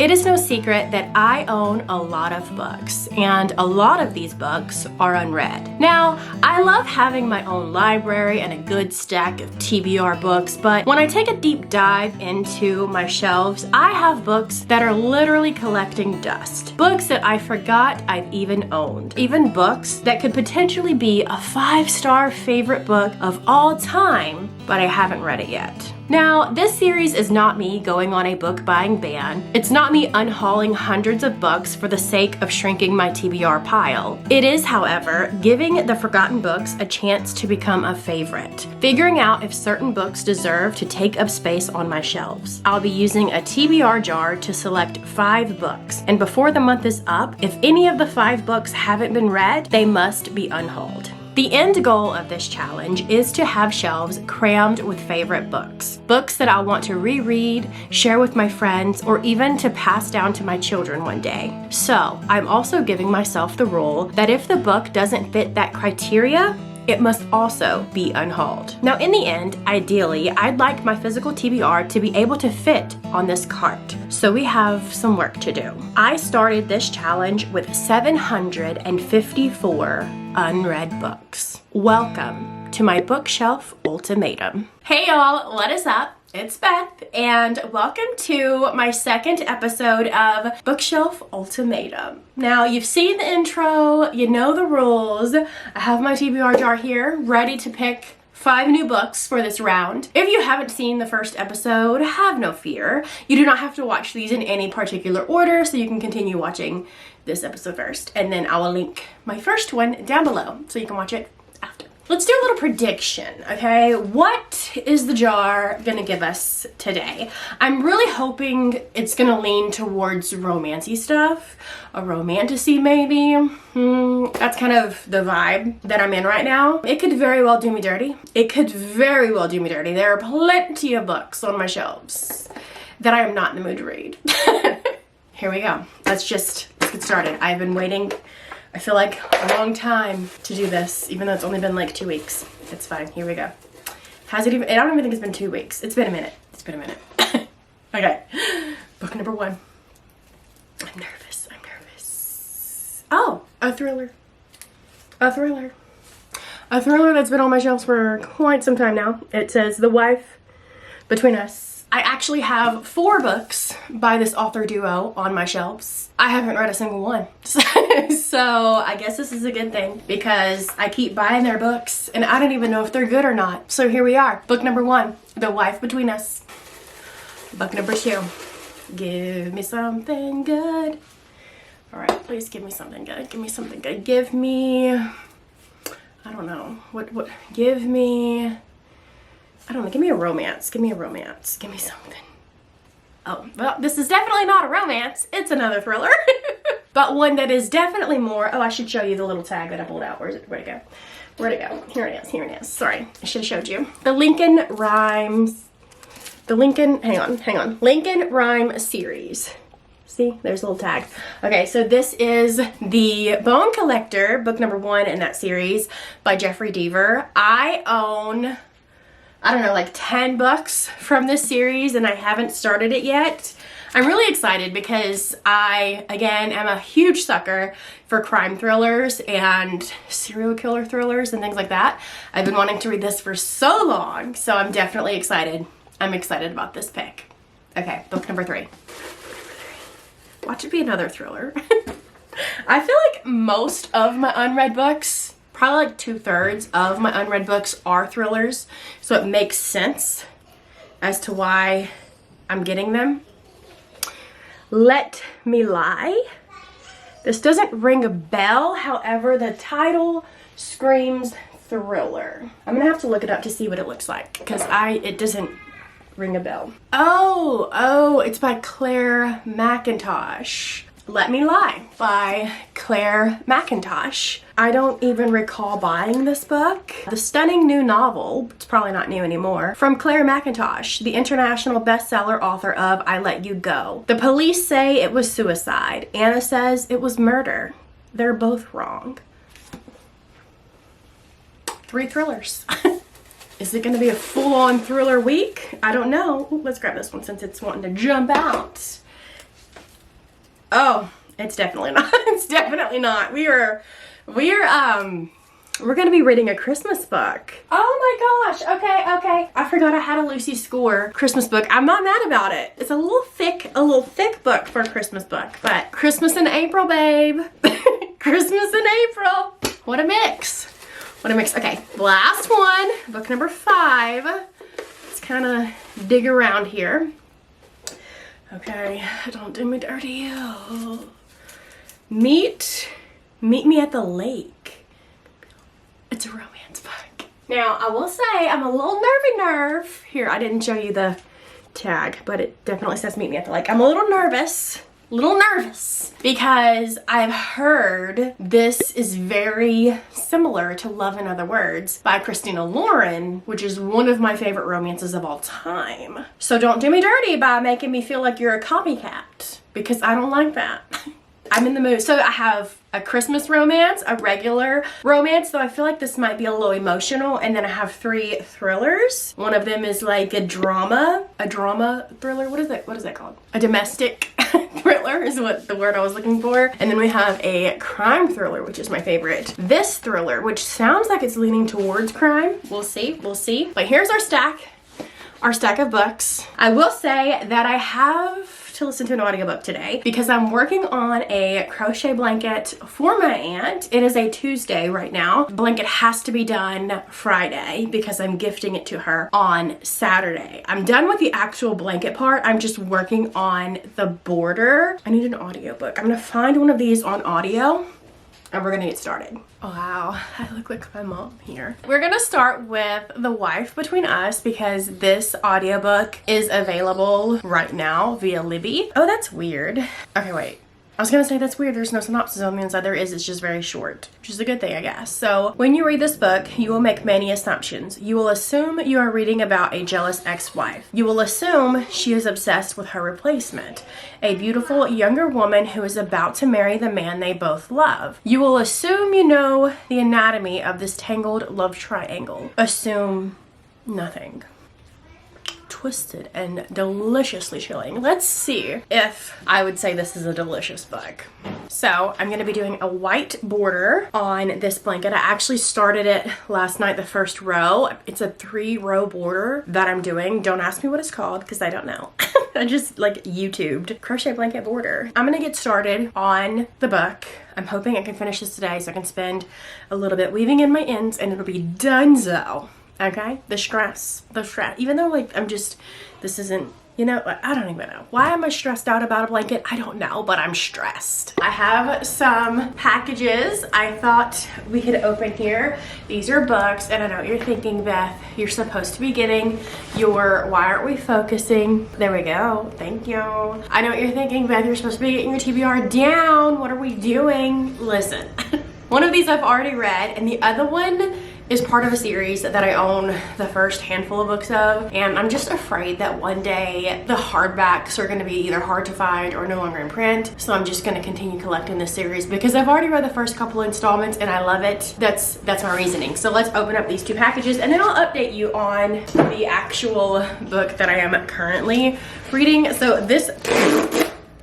It is no secret that I own a lot of books, and a lot of these books are unread. Now, I love having my own library and a good stack of TBR books, but when I take a deep dive into my shelves, I have books that are literally collecting dust. Books that I forgot I've even owned. Even books that could potentially be a 5-star favorite book of all time, but I haven't read it yet. Now, this series is not me going on a book buying ban. It's not me unhauling hundreds of books for the sake of shrinking my TBR pile. It is, however, giving the forgotten books a chance to become a favorite. Figuring out if certain books deserve to take up space on my shelves. I'll be using a TBR jar to select 5 books. And before the month is up, if any of the 5 books haven't been read, they must be unhauled. The end goal of this challenge is to have shelves crammed with favorite books. Books that I'll want to reread, share with my friends, or even to pass down to my children one day. So, I'm also giving myself the rule that if the book doesn't fit that criteria, it must also be unhauled. Now, in the end, ideally, I'd like my physical TBR to be able to fit on this cart. So we have some work to do. I started this challenge with 754 unread books. Welcome to my bookshelf ultimatum. Hey y'all, what is up? It's Beth, and welcome to my second episode of Bookshelf Ultimatum. Now, you've seen the intro, you know the rules. I have my TBR jar here, ready to pick 5 new books for this round. If you haven't seen the first episode, have no fear. You do not have to watch these in any particular order, so you can continue watching this episode first, and then I will link my first one down below, so you can watch it after. Let's do a little prediction, okay? What is the jar gonna give us today? I'm really hoping it's gonna lean towards romancy stuff, a romantasy maybe. That's kind of the vibe that I'm in right now. It could very well do me dirty. It could very well do me dirty. There are plenty of books on my shelves that I am not in the mood to read. Here we go. Let's get started. I've been waiting, I feel like, a long time to do this, even though it's only been like 2 weeks. It's fine. Here we go. Has it even? I don't even think it's been 2 weeks. It's been a minute. It's been a minute. Okay. Book number 1. I'm nervous. I'm nervous. Oh, a thriller. A thriller. A thriller that's been on my shelves for quite some time now. It says The Wife Between Us. I actually have 4 books by this author duo on my shelves. I haven't read a single one. So I guess this is a good thing because I keep buying their books and I don't even know if they're good or not. So here we are. Book number 1, The Wife Between Us. Book number 2, Give Me Something Good. All right, please give me something good. Give me something good. Give me, I don't know. What, give me, I don't know, give me a romance. Give me a romance. Give me something. Oh, well, this is definitely not a romance. It's another thriller. But one that is definitely more, oh, I should show you the little tag that I pulled out. Where'd it go? Where'd it go? Here it is, here it is. Sorry, I should have showed you. The Lincoln Rhyme series. See, there's a little tag. Okay, so this is The Bone Collector, book number 1 in that series by Jeffrey Deaver. I own, I don't know, like 10 books from this series and I haven't started it yet. I'm really excited because I, again, am a huge sucker for crime thrillers and serial killer thrillers and things like that. I've been wanting to read this for so long, so I'm definitely excited. I'm excited about this pick. Okay, book number 3. Watch it be another thriller. I feel like most of my unread books, probably like 2/3 of my unread books are thrillers, so it makes sense as to why I'm getting them. Let Me Lie. This doesn't ring a bell, however, the title screams thriller. I'm gonna have to look it up to see what it looks like, because it doesn't ring a bell. Oh, it's by Claire McIntosh. Let Me Lie by Claire McIntosh. I don't even recall buying this book. The stunning new novel, it's probably not new anymore, from Claire McIntosh, the international bestseller author of I Let You Go. The police say it was suicide. Anna says it was murder. They're both wrong. 3 thrillers. Is it gonna be a full-on thriller week? I don't know. Ooh, let's grab this one since it's wanting to jump out. Oh, it's definitely not. It's definitely not. We're gonna be reading a Christmas book. Oh my gosh, okay. I forgot I had a Lucy Score Christmas book. I'm not mad about it. It's a little thick book for a Christmas book, but Christmas in April, babe. Christmas in April. What a mix. What a mix. Okay, last one, book number 5. Let's kind of dig around here. Okay, don't do me dirty. Oh. Meet Me at the Lake. It's a romance book. Now, I will say I'm a little nerve. Here, I didn't show you the tag, but it definitely says Meet Me at the Lake. I'm a little nervous because I've heard this is very similar to Love in Other Words by Christina Lauren, which is one of my favorite romances of all time. So don't do me dirty by making me feel like you're a copycat, because I don't like that. I'm in the mood. So I have a Christmas romance, a regular romance, so I feel like this might be a little emotional, and then I have 3 thrillers. One of them is like a drama thriller. What is that called? A domestic thriller is what the word I was looking for. And then we have a crime thriller, which is my favorite. This thriller, which sounds like it's leaning towards crime. We'll see. But here's our stack of books. I will say that I have to listen to an audiobook today because I'm working on a crochet blanket for my aunt. It is a Tuesday right now. The blanket has to be done Friday because I'm gifting it to her on Saturday. I'm done with the actual blanket part. I'm just working on the border. I need an audiobook. I'm gonna find one of these on audio and we're gonna get started. Wow, I look like my mom here. We're gonna start with The Wife Between Us because this audiobook is available right now via Libby. Oh, that's weird. Okay, wait. I was gonna say that's weird. There's no synopsis on the inside. There is, it's just very short, which is a good thing, I guess. So when you read this book, you will make many assumptions. You will assume you are reading about a jealous ex-wife. You will assume she is obsessed with her replacement, a beautiful younger woman who is about to marry the man they both love. You will assume you know the anatomy of this tangled love triangle. Assume nothing. Twisted and deliciously chilling. Let's see if I would say this is a delicious book. So I'm going to be doing a white border on this blanket. I actually started it last night, the first row. It's a 3-row border that I'm doing. Don't ask me what it's called because I don't know. I just like YouTubed crochet blanket border. I'm going to get started on the book. I'm hoping I can finish this today so I can spend a little bit weaving in my ends and it'll be donezo. Okay, the stress, even though like this isn't, you know, I don't even know. Why am I stressed out about a blanket? I don't know, but I'm stressed. I have some packages I thought we could open here. These are books, and I know what you're thinking, Beth. You're supposed to be getting your Why Aren't We Focusing? There we go, thank you. I know what you're thinking, Beth. You're supposed to be getting your TBR down. What are we doing? Listen, one of these I've already read, and the other one is part of a series that I own the first handful of books of, and I'm just afraid that one day the hardbacks are going to be either hard to find or no longer in print, so I'm just going to continue collecting this series because I've already read the first couple installments and I love it. That's my reasoning. So let's open up these 2 packages and then I'll update you on the actual book that I am currently reading. So this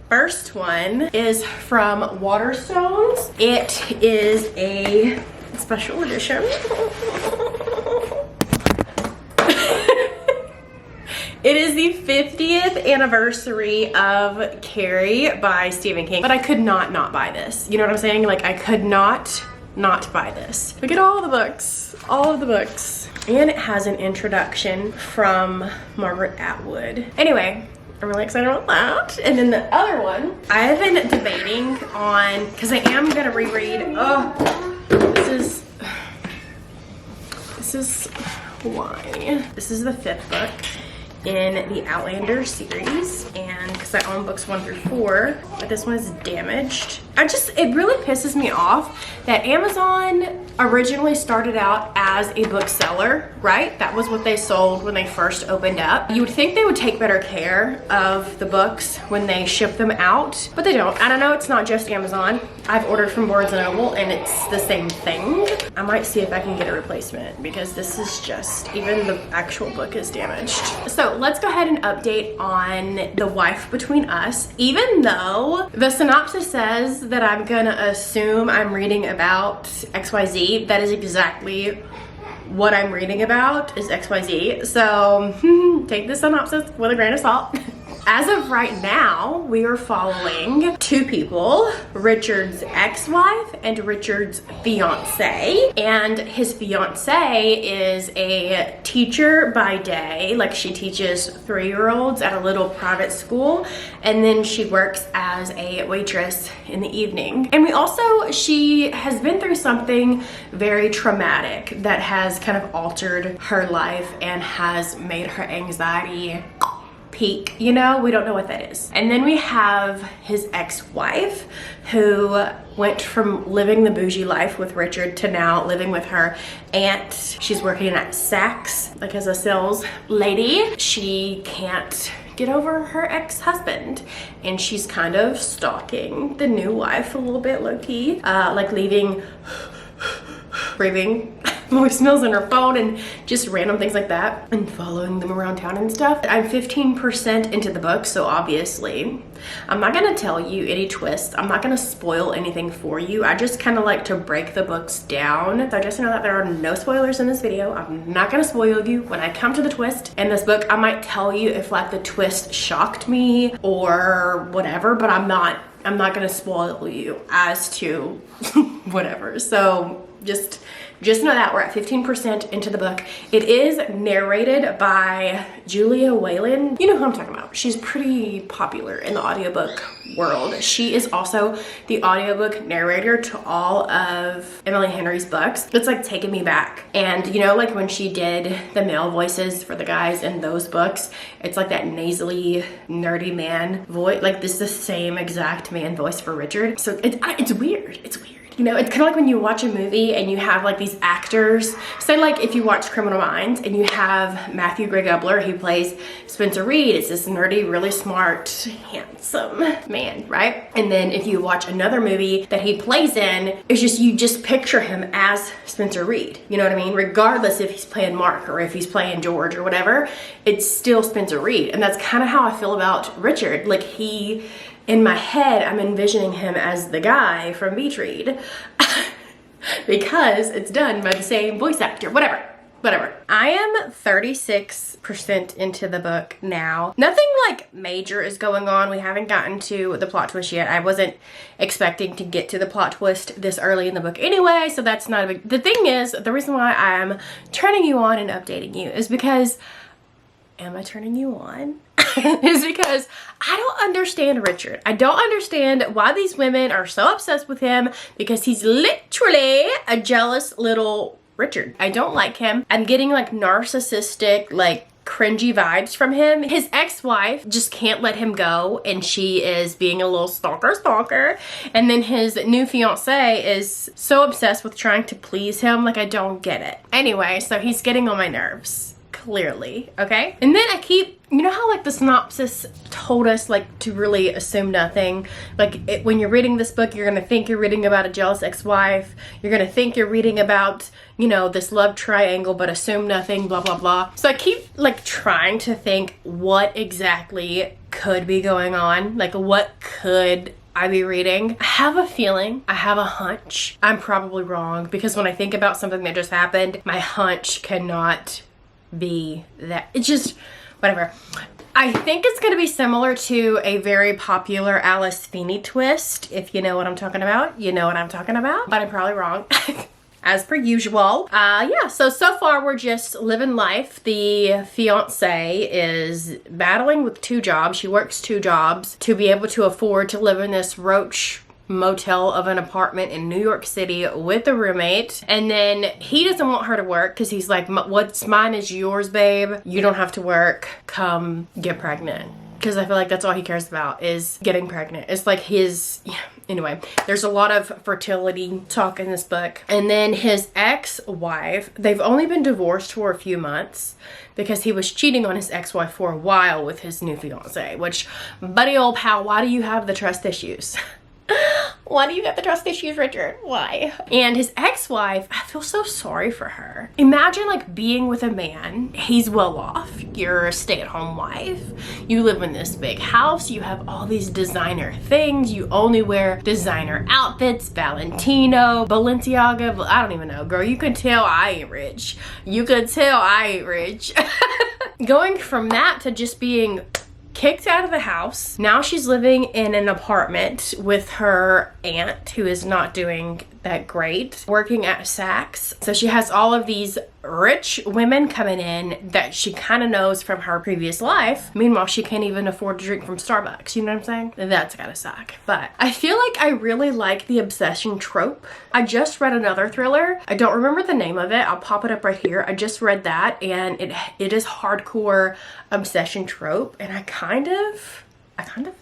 first one is from Waterstones. It is a special edition. It is the 50th anniversary of Carrie by Stephen King, but I could not buy this. You know what I'm saying? Like I could not buy this. Look at all of the books. And it has an introduction from Margaret Atwood. Anyway, I'm really excited about that. And then the other one, I've been debating on, because I am gonna reread, this is why. This is the 5th book in the Outlander series, and because I own books 1 through 4, but this one is damaged. It really pisses me off that Amazon originally started out as a bookseller, right? That was what they sold when they first opened up. You would think they would take better care of the books when they ship them out, but they don't. I don't know, it's not just Amazon. I've ordered from Barnes & Noble and it's the same thing. I might see if I can get a replacement because this is just, even the actual book is damaged. So So let's go ahead and update on the wife between us. Even though the synopsis says that I'm gonna assume I'm reading about XYZ, that is exactly what I'm reading about, is XYZ. So take the synopsis with a grain of salt. As of right now, we are following two people, Richard's ex-wife and Richard's fiance. And his fiance is a teacher by day, like she teaches 3-year-olds at a little private school, and then she works as a waitress in the evening. And she has been through something very traumatic that has kind of altered her life and has made her anxiety peak, you know? We don't know what that is. And then we have his ex-wife who went from living the bougie life with Richard to now living with her aunt. She's working at Saks, like as a sales lady. She can't get over her ex-husband, and she's kind of stalking the new wife a little bit low-key, like leaving breathing voicemails on her phone and just random things like that, and following them around town and stuff. I'm 15% into the book, so obviously I'm not gonna tell you any twists. I'm not gonna spoil anything for you. I just kind of like to break the books down. So just know that there are no spoilers in this video. I'm not gonna spoil you. When I come to the twist in this book, I might tell you if like the twist shocked me or whatever, but I'm not gonna spoil you as to whatever. So just know that we're at 15% into the book. It is narrated by Julia Whalen. You know who I'm talking about. She's pretty popular in the audiobook world. She is also the audiobook narrator to all of Emily Henry's books. It's like taking me back. And you know, like when she did the male voices for the guys in those books, it's like that nasally, nerdy man voice. Like this is the same exact man voice for Richard. So it's weird. It's weird. You know, it's kind of like when you watch a movie and you have like these actors. Say like if you watch Criminal Minds and you have Matthew Gray Gubler, he plays Spencer Reed. It's this nerdy, really smart, handsome man, right? And then if you watch another movie that he plays in, it's just, you just picture him as Spencer Reed. You know what I mean? Regardless if he's playing Mark or if he's playing George or whatever, it's still Spencer Reed. And that's kind of how I feel about Richard. Like in my head, I'm envisioning him as the guy from Beach Read because it's done by the same voice actor, whatever. I am 36% into the book now. Nothing like major is going on. We haven't gotten to the plot twist yet. I wasn't expecting to get to the plot twist this early in the book anyway, so that's not a big... The thing is, the reason why I'm turning you on and updating you is because... Am I turning you on? Is because I don't understand Richard. I don't understand why these women are so obsessed with him, because he's literally a jealous little Richard. I don't like him. I'm getting like narcissistic, like cringy vibes from him. His ex-wife just can't let him go, and she is being a little stalker. And then his new fiance is so obsessed with trying to please him. Like, I don't get it. Anyway, so he's getting on my nerves. Clearly, okay? And then you know how like the synopsis told us like to really assume nothing? Like when you're reading this book, you're gonna think you're reading about a jealous ex-wife. You're gonna think you're reading about, you know, this love triangle, but assume nothing, blah, blah, blah. So I keep like trying to think what exactly could be going on. Like what could I be reading? I have a feeling, I have a hunch. I'm probably wrong, because when I think about something that just happened, my hunch cannot be that. It's just whatever. I think it's going to be similar to a very popular Alice Feeney twist. If you know what I'm talking about, you know what I'm talking about, but I'm probably wrong. As per usual. Yeah, so far we're just living life. The fiance is battling with 2 jobs. She works 2 jobs to be able to afford to live in this roach motel of an apartment in New York City with a roommate. And then he doesn't want her to work because he's like, what's mine is yours, babe. You don't have to work. Come get pregnant. Because I feel like that's all he cares about is getting pregnant. It's like his... Yeah. Anyway, there's a lot of fertility talk in this book. And then his ex-wife, they've only been divorced for a few months because he was cheating on his ex-wife for a while with his new fiance. Which, buddy old pal, why do you have the trust issues? Why do you have the trust issues, Richard? Why? And his ex-wife, I feel so sorry for her. Imagine like being with a man. He's well off. You're a stay-at-home wife. You live in this big house. You have all these designer things. You only wear designer outfits, Valentino, Balenciaga. I don't even know, girl. You can tell I ain't rich. You could tell I ain't rich. Going from that to just being kicked out of the house. Now she's living in an apartment with her aunt who is not doing that great, working at Saks. So she has all of these rich women coming in that she kind of knows from her previous life. Meanwhile, she can't even afford to drink from Starbucks. You know what I'm saying? That's gotta suck. But I feel like I really like the obsession trope. I just read another thriller. I don't remember the name of it. I'll pop it up right here. I just read that, and it is hardcore obsession trope, and I kind of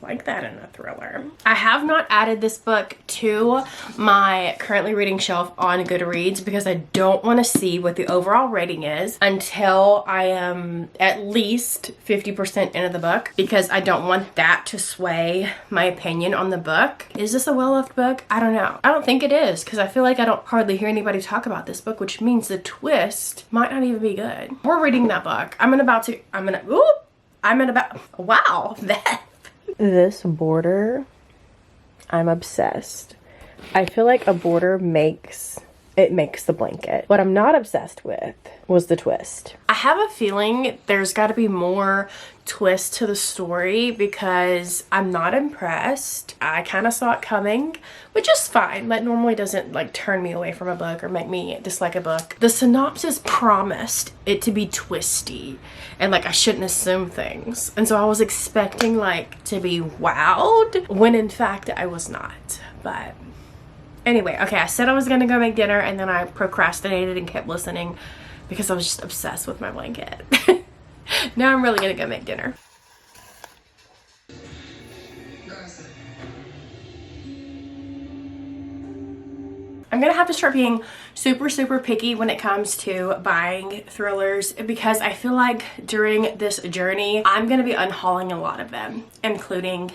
like that in a thriller. I have not added this book to my currently reading shelf on Goodreads because I don't want to see what the overall rating is until I am at least 50% into the book, because I don't want that to sway my opinion on the book. Is this a well-loved book? I don't know. I don't think it is, because I feel like I don't hardly hear anybody talk about this book, which means the twist might not even be good. We're reading that book. Wow, Beth. This border, I'm obsessed. I feel like a border makes the blanket. What I'm not obsessed with was the twist. I have a feeling there's got to be more twist to the story because I'm not impressed. I kind of saw it coming, which is fine. That normally doesn't like turn me away from a book or make me dislike a book. The synopsis promised it to be twisty and like I shouldn't assume things. And so I was expecting like to be wowed when in fact I was not. But anyway, okay, I said I was gonna go make dinner and then I procrastinated and kept listening because I was just obsessed with my blanket. Now I'm really gonna go make dinner. I'm gonna have to start being super picky when it comes to buying thrillers because I feel like during this journey, I'm gonna be unhauling a lot of them, including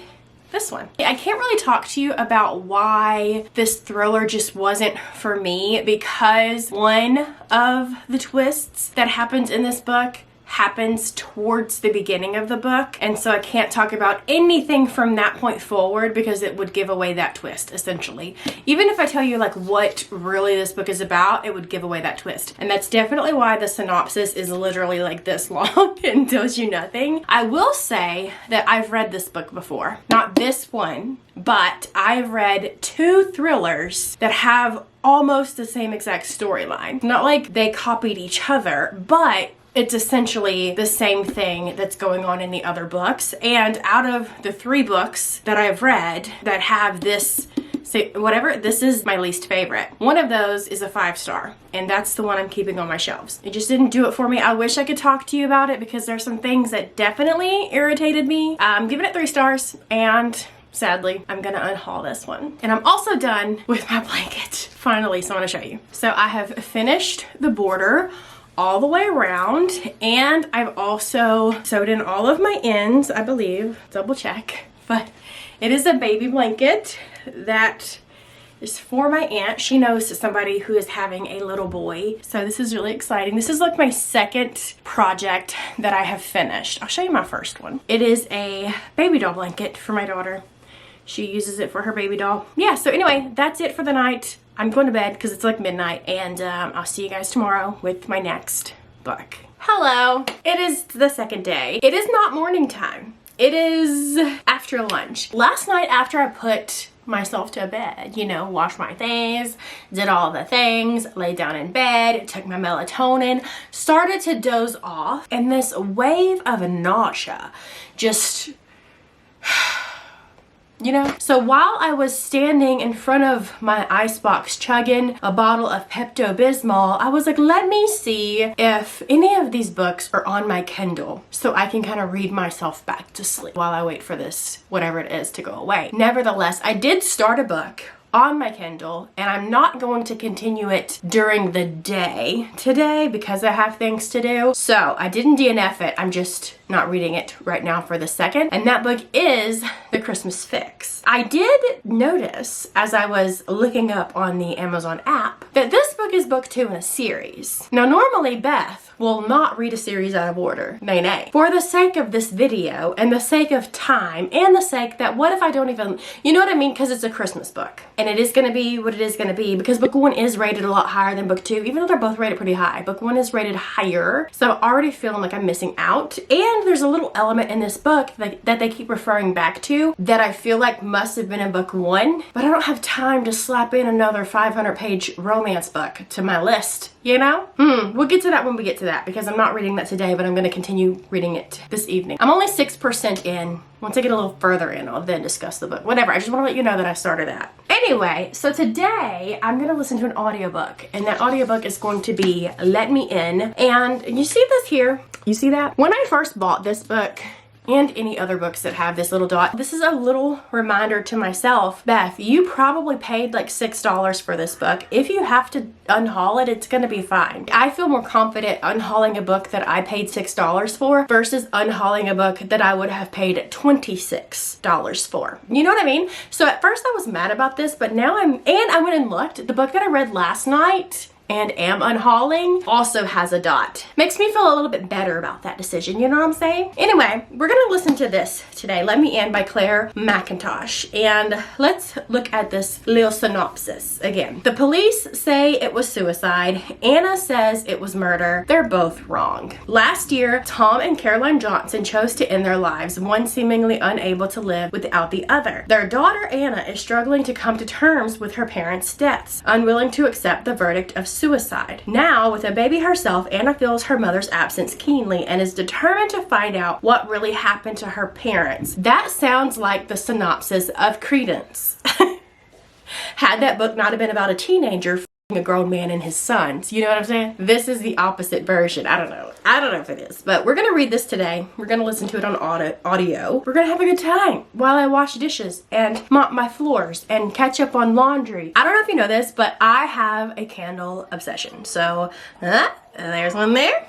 this one. I can't really talk to you about why this thriller just wasn't for me because one of the twists that happens in this book happens towards the beginning of the book, and so I can't talk about anything from that point forward because it would give away that twist essentially. Even if I tell you like what really this book is about, it would give away that twist, and that's definitely why the synopsis is literally like this long and tells you nothing. I will say that I've read this book before, not this one, but I've read 2 thrillers that have almost the same exact storyline. Not like they copied each other, but it's essentially the same thing that's going on in the other books. And out of the 3 books that I've read that have this, this is my least favorite. One of those is a 5-star, and that's the one I'm keeping on my shelves. It just didn't do it for me. I wish I could talk to you about it because there's some things that definitely irritated me. I'm giving it 3 stars, and sadly, I'm gonna unhaul this one. And I'm also done with my blanket, finally, so I wanna show you. So I have finished the border all the way around, and I've also sewed in all of my ends, I believe, double check, but it is a baby blanket that is for my aunt. She knows somebody who is having a little boy, so this is really exciting. This is like my second project that I have finished. I'll show you my first one. It is a baby doll blanket for my daughter. She uses it for her baby doll. Yeah, so anyway, that's it for the night. I'm going to bed because it's like midnight, and I'll see you guys tomorrow with my next book. Hello, it is the second day. It is not morning time. It is after lunch. Last night after I put myself to bed, you know, washed my face, did all the things, laid down in bed, took my melatonin, started to doze off, and this wave of nausea just you know? So while I was standing in front of my icebox chugging a bottle of Pepto-Bismol, I was like, let me see if any of these books are on my Kindle so I can kind of read myself back to sleep while I wait for this, whatever it is, to go away. Nevertheless, I did start a book on my Kindle, and I'm not going to continue it during the day today because I have things to do. So I didn't DNF it. I'm just not reading it right now for the second. And that book is The Christmas Fix. I did notice as I was looking up on the Amazon app that this book is book 2 in a series. Now normally Beth will not read a series out of order. Nay. For the sake of this video and the sake of time and the sake that what if I don't even, you know what I mean? Because it's a Christmas book and it is going to be what it is going to be because book 1 is rated a lot higher than book 2, even though they're both rated pretty high. Book 1 is rated higher. So I'm already feeling like I'm missing out. And there's a little element in this book that they keep referring back to that I feel like must have been in book 1, but I don't have time to slap in another 500-page romance book to my list, you know? We'll get to that when we get to that because I'm not reading that today, but I'm going to continue reading it this evening. I'm only 6% in. Once I get a little further in, I'll then discuss the book. Whatever, I just want to let you know that I started that. Anyway, so today I'm going to listen to an audiobook, and that audiobook is going to be Let Me In. And you see this here? You see that? When I first bought this book, and any other books that have this little dot, this is a little reminder to myself, Beth, you probably paid like $6 for this book. If you have to unhaul it, it's gonna be fine. I feel more confident unhauling a book that I paid $6 for versus unhauling a book that I would have paid $26 for. You know what I mean? So at first I was mad about this, but now I went and looked. The book that I read last night and am unhauling also has a dot. Makes me feel a little bit better about that decision, you know what I'm saying? Anyway, we're gonna listen to this today. Let Me In by Claire McIntosh. And let's look at this little synopsis again. The police say it was suicide. Anna says it was murder. They're both wrong. Last year, Tom and Caroline Johnson chose to end their lives, one seemingly unable to live without the other. Their daughter, Anna, is struggling to come to terms with her parents' deaths, unwilling to accept the verdict of suicide. Now, with a baby herself, Anna feels her mother's absence keenly and is determined to find out what really happened to her parents. That sounds like the synopsis of Credence. Had that book not have been about a teenager a grown man and his sons, you know what I'm saying? This is the opposite version. I don't know if it is, but we're gonna read this today. We're gonna listen to it on audio. We're gonna have a good time while I wash dishes and mop my floors and catch up on laundry. I don't know if you know this, but I have a candle obsession. So there's one there.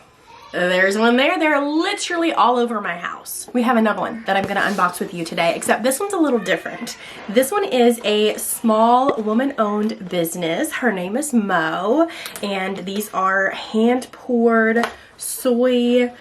There's one there. They're literally all over my house. We have another one that I'm gonna unbox with you today, except this one's a little different. This one is a small woman-owned business. Her name is Mo, and these are hand-poured soy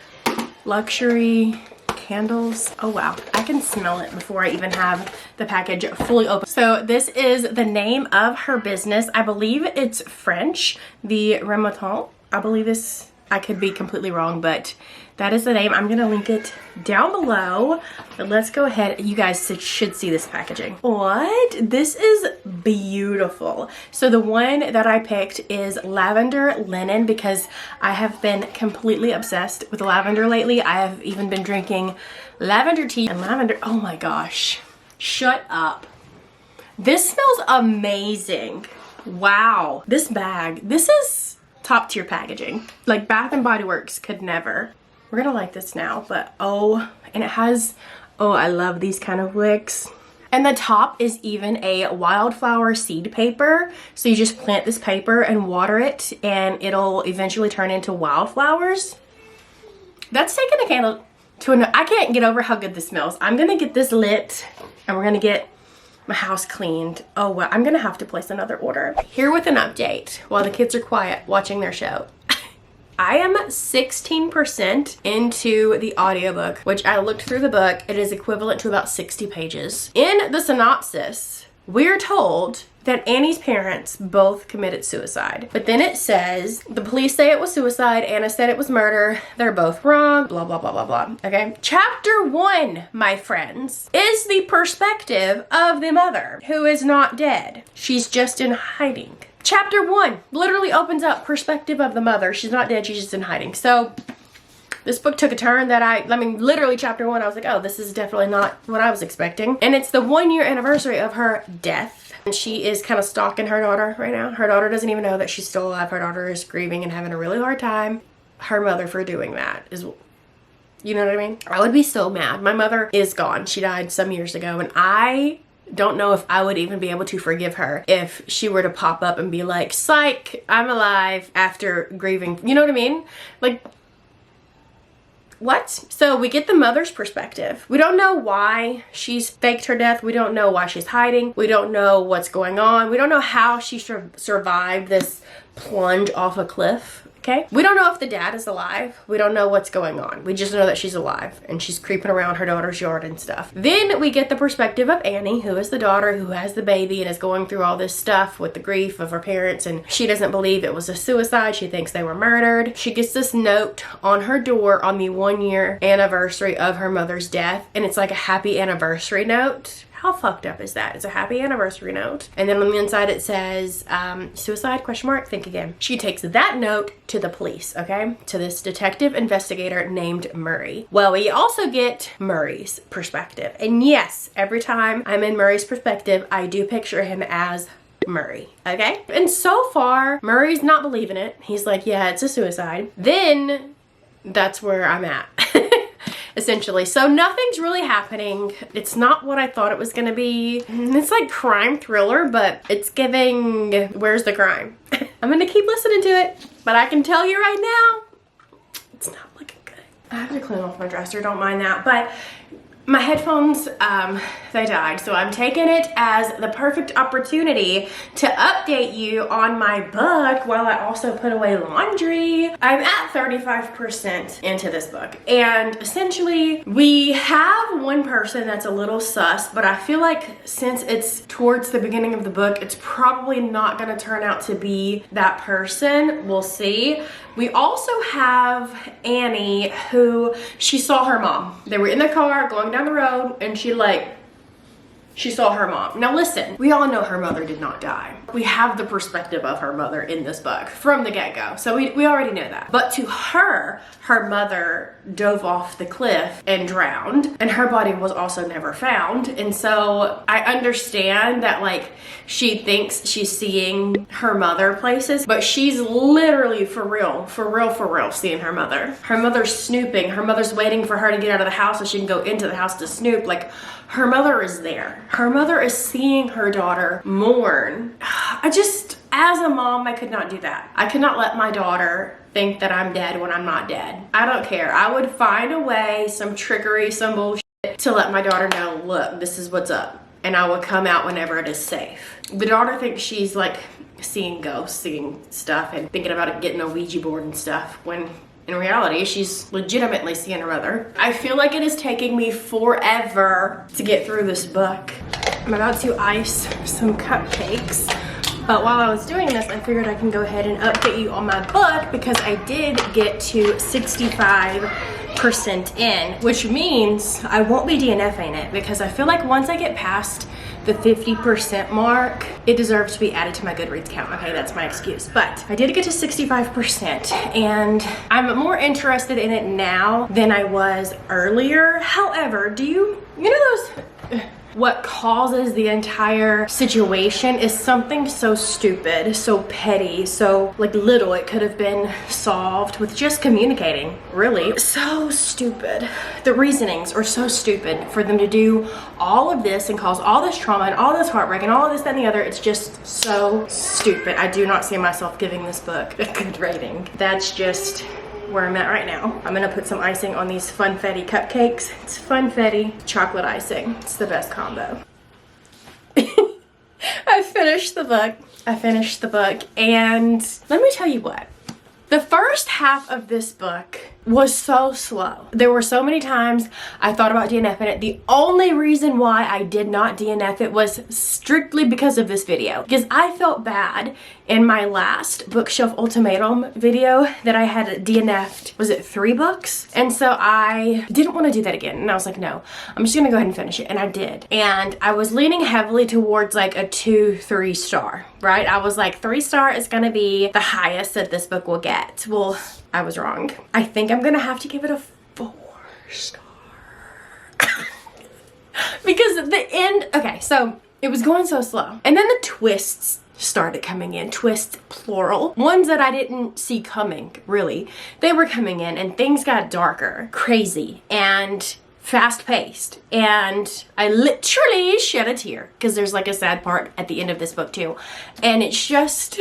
luxury candles. Oh wow, I can smell it before I even have the package fully open. So this is the name of her business. I believe it's French. The readathon, I believe is, I could be completely wrong, but that is the name. I'm gonna link it down below, but let's go ahead. You guys should see this packaging. What? This is beautiful. So the one that I picked is lavender linen because I have been completely obsessed with lavender lately. I have even been drinking lavender tea and lavender. Oh my gosh, shut up. This smells amazing. Wow, this bag, this is top tier packaging. Like Bath and Body Works could never. We're gonna like this now, but oh, and it has, oh, I love these kind of wicks. And the top is even a wildflower seed paper. So you just plant this paper and water it and it'll eventually turn into wildflowers. That's taking a candle to I can't get over how good this smells. I'm gonna get this lit and we're gonna get my house cleaned. Oh well, I'm gonna have to place another order. Here with an update while the kids are quiet watching their show. I am 16% into the audiobook, which I looked through the book. It is equivalent to about 60 pages. In the synopsis, we're told that Annie's parents both committed suicide. But then it says, the police say it was suicide, Anna said it was murder, they're both wrong, blah, blah, blah, blah, blah, okay? Chapter 1, my friends, is the perspective of the mother, who is not dead. She's just in hiding. Chapter 1 literally opens up perspective of the mother. She's not dead, she's just in hiding. So this book took a turn that I mean, literally chapter 1, I was like, oh, this is definitely not what I was expecting. And it's the 1-year anniversary of her death. And she is kind of stalking her daughter right now. Her daughter doesn't even know that she's still alive. Her daughter is grieving and having a really hard time. Her mother for doing that is, you know what I mean? I would be so mad. My mother is gone. She died some years ago and I don't know if I would even be able to forgive her if she were to pop up and be like, psych, I'm alive after grieving. You know what I mean? Like, what? So we get the mother's perspective. We don't know why she's faked her death. We don't know why she's hiding. We don't know what's going on. We don't know how she survived this plunge off a cliff. Okay? We don't know if the dad is alive. We don't know what's going on. We just know that she's alive and she's creeping around her daughter's yard and stuff. Then we get the perspective of Annie, who is the daughter who has the baby and is going through all this stuff with the grief of her parents, and she doesn't believe it was a suicide. She thinks they were murdered. She gets this note on her door on the 1-year anniversary of her mother's death, and it's like a happy anniversary note. How fucked up is that? It's a happy anniversary note. And then on the inside it says, suicide, question mark, think again. She takes that note to the police, okay? To this detective investigator named Murray. Well, we also get Murray's perspective. And yes, every time I'm in Murray's perspective, I do picture him as Murray, okay? And so far, Murray's not believing it. He's like, yeah, it's a suicide. Then that's where I'm at. Essentially. So nothing's really happening. It's not what I thought it was gonna be. It's like crime thriller, but it's giving, where's the crime? I'm gonna keep listening to it, but I can tell you right now, it's not looking good. I have to clean off my dresser, don't mind that, but my headphones, they died, so I'm taking it as the perfect opportunity to update you on my book while I also put away laundry. I'm at 35% into this book, and essentially we have one person that's a little sus, but I feel like since it's towards the beginning of the book, it's probably not gonna turn out to be that person. We'll see. We also have Annie, who she saw her mom. They were in the car going down the road, and she saw her mom. Now listen, we all know her mother did not die. We have the perspective of her mother in this book from the get-go. So we already know that. But to her, her mother dove off the cliff and drowned, and her body was also never found. And so I understand that, like, she thinks she's seeing her mother places, but she's literally for real seeing her mother. Her mother's snooping. Her mother's waiting for her to get out of the house so she can go into the house to snoop. Like, her mother is there. Her mother is seeing her daughter mourn. As a mom, I could not do that. I could not let my daughter think that I'm dead when I'm not dead. I don't care. I would find a way, some trickery, some bullshit, to let my daughter know, look, this is what's up. And I would come out whenever it is safe. The daughter thinks she's like seeing ghosts, seeing stuff, and thinking about getting a Ouija board and stuff, when in reality, she's legitimately seeing her mother. I feel like it is taking me forever to get through this book. I'm about to ice some cupcakes, but while I was doing this, I figured I can go ahead and update you on my book because I did get to 65% in, which means I won't be DNFing it because I feel like once I get past the 50% mark, it deserves to be added to my Goodreads count. Okay, that's my excuse. But I did get to 65%, and I'm more interested in it now than I was earlier. However, you know those, what causes the entire situation is something so stupid, so petty, so like little. It could have been solved with just communicating, really. So stupid. The reasonings are so stupid for them to do all of this and cause all this trauma and all this heartbreak and all of this, that, and the other. It's just so stupid. I do not see myself giving this book a good rating. That's just where I'm at right now. I'm gonna put some icing on these funfetti cupcakes. It's funfetti chocolate icing. It's the best combo. I finished the book, and let me tell you what. The first half of this book was so slow. There were so many times I thought about DNFing it. The only reason why I did not DNF it was strictly because of this video. Because I felt bad in my last Bookshelf Ultimatum video that I had DNF'd, was it 3 books? And so I didn't want to do that again. And I was like, no, I'm just gonna go ahead and finish it. And I did. And I was leaning heavily towards like a 2-3 star, right? I was like, 3 star is gonna be the highest that this book will get. Well, I was wrong. I think I'm gonna have to give it a 4 star. Because at the end, okay, so it was going so slow. And then the twists started coming in. Twists, plural. Ones that I didn't see coming, really. They were coming in and things got darker, crazy, and fast paced, and I literally shed a tear because there's like a sad part at the end of this book too, and it's just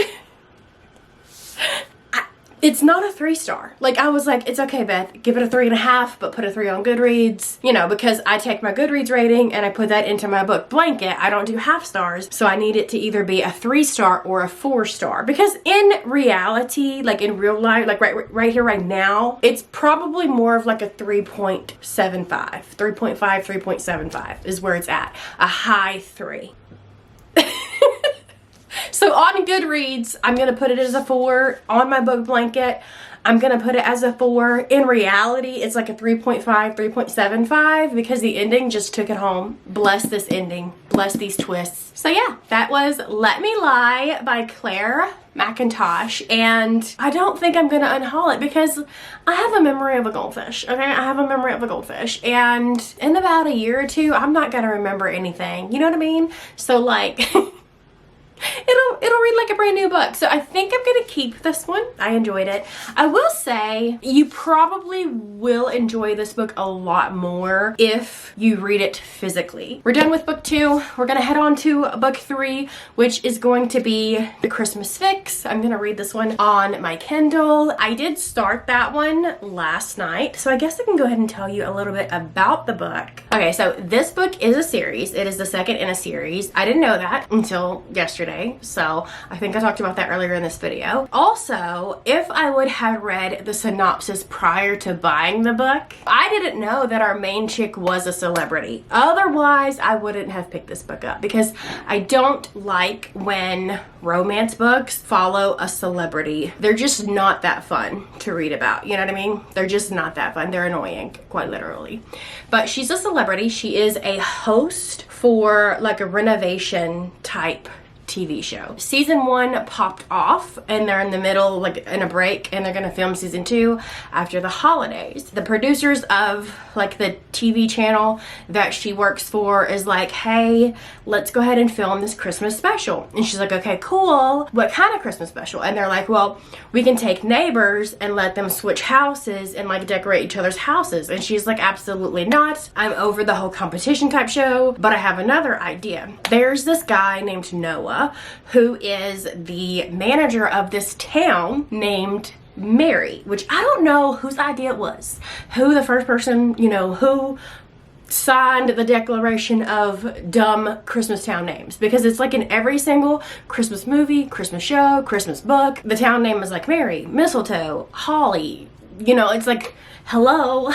it's not a 3-star. Like, I was like, it's okay, Beth, give it a 3.5, but put a 3 on Goodreads, you know, because I take my Goodreads rating and I put that into my book blanket. I don't do half stars, so I need it to either be a 3-star or a 4-star, because in reality, like in real life, like right here, right now, it's probably more of like a 3.75, 3.5, 3.75 is where it's at. A high 3. So on Goodreads, I'm going to put it as a 4. On my book blanket, I'm going to put it as a 4. In reality, it's like a 3.5, 3.75 because the ending just took it home. Bless this ending. Bless these twists. So yeah, that was Let Me Lie by Claire McIntosh, and I don't think I'm going to unhaul it because I have a memory of a goldfish, okay? I have a memory of a goldfish, and in about a year or two, I'm not going to remember anything. You know what I mean? So like... It'll read like a brand new book. So I think I'm gonna keep this one. I enjoyed it. I will say you probably will enjoy this book a lot more if you read it physically. We're done with book 2. We're gonna head on to book 3, which is going to be The Christmas Fix. I'm gonna read this one on my Kindle. I did start that one last night, so I guess I can go ahead and tell you a little bit about the book. Okay, so this book is a series. It is the second in a series. I didn't know that until yesterday. So I think I talked about that earlier in this video. Also, if I would have read the synopsis prior to buying the book, I didn't know that our main chick was a celebrity. Otherwise, I wouldn't have picked this book up because I don't like when romance books follow a celebrity. They're just not that fun to read about. You know what I mean? They're just not that fun. They're annoying, quite literally. But she's a celebrity. She is a host for like a renovation type TV show. Season 1 popped off and they're in the middle, like in a break, and they're gonna film season 2 after the holidays. The producers of like the TV channel that she works for is like, hey, let's go ahead and film this Christmas special. And she's like, okay, cool. What kind of Christmas special? And they're like, well, we can take neighbors and let them switch houses and like decorate each other's houses. And she's like, absolutely not. I'm over the whole competition type show, but I have another idea. There's this guy named Noah who is the manager of this town named Mary, which I don't know whose idea it was. Who the first person, you know, who signed the declaration of dumb Christmas town names, because it's like in every single Christmas movie, Christmas show, Christmas book, the town name is like Mary, mistletoe, holly, you know, it's like, hello.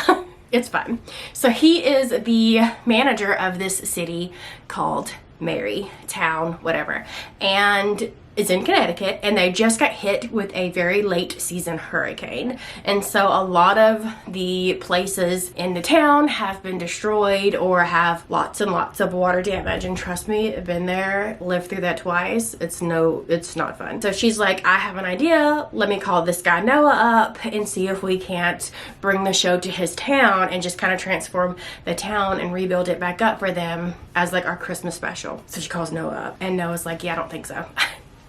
It's fun. So he is the manager of this city called Mary Town, whatever, and it's in Connecticut, and they just got hit with a very late season hurricane, and so a lot of the places in the town have been destroyed or have lots and lots of water damage. And trust me, I've been there, lived through that twice. It's not fun. So she's like, I have an idea, let me call this guy Noah up and see if we can't bring the show to his town and just kind of transform the town and rebuild it back up for them as like our Christmas special. So she calls Noah up, and Noah's like, yeah, I don't think so.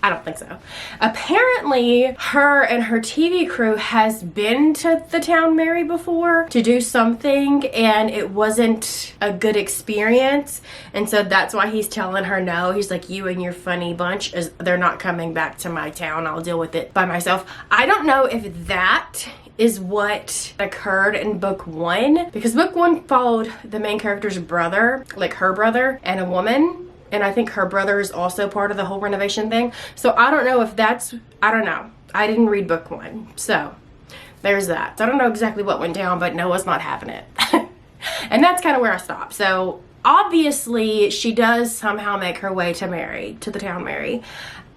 I don't think so. Apparently, her and her TV crew has been to the town Mary before to do something, and it wasn't a good experience. And so that's why he's telling her no. He's like, you and your funny bunch, they're not coming back to my town. I'll deal with it by myself. I don't know if that is what occurred in book 1, because book 1 followed the main character's brother, like her brother, and a woman. And I think her brother is also part of the whole renovation thing. So I don't know if that's, I don't know. I didn't read book 1. So there's that. So I don't know exactly what went down, but Noah's not having it. And that's kind of where I stopped. So obviously she does somehow make her way to Mary, to the town Mary.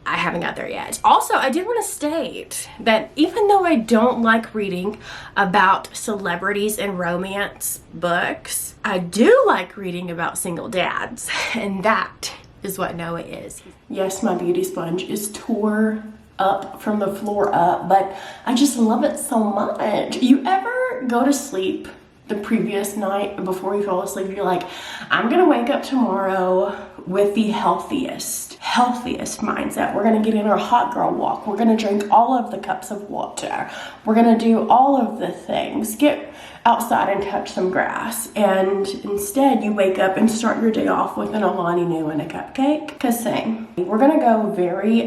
I haven't got there yet. Also, I did want to state that even though I don't like reading about celebrities and romance books, I do like reading about single dads, and that is what Noah is. Yes, my beauty sponge is tore up from the floor up, but I just love it so much. You ever go to sleep the previous night before you fall asleep, you're like, I'm gonna wake up tomorrow with the healthiest healthiest mindset. We're gonna get in our hot girl walk. We're gonna drink all of the cups of water. We're gonna do all of the things. Get outside and touch some grass. And instead you wake up and start your day off with an Alani Nu and a cupcake. Cause same. We're gonna go very,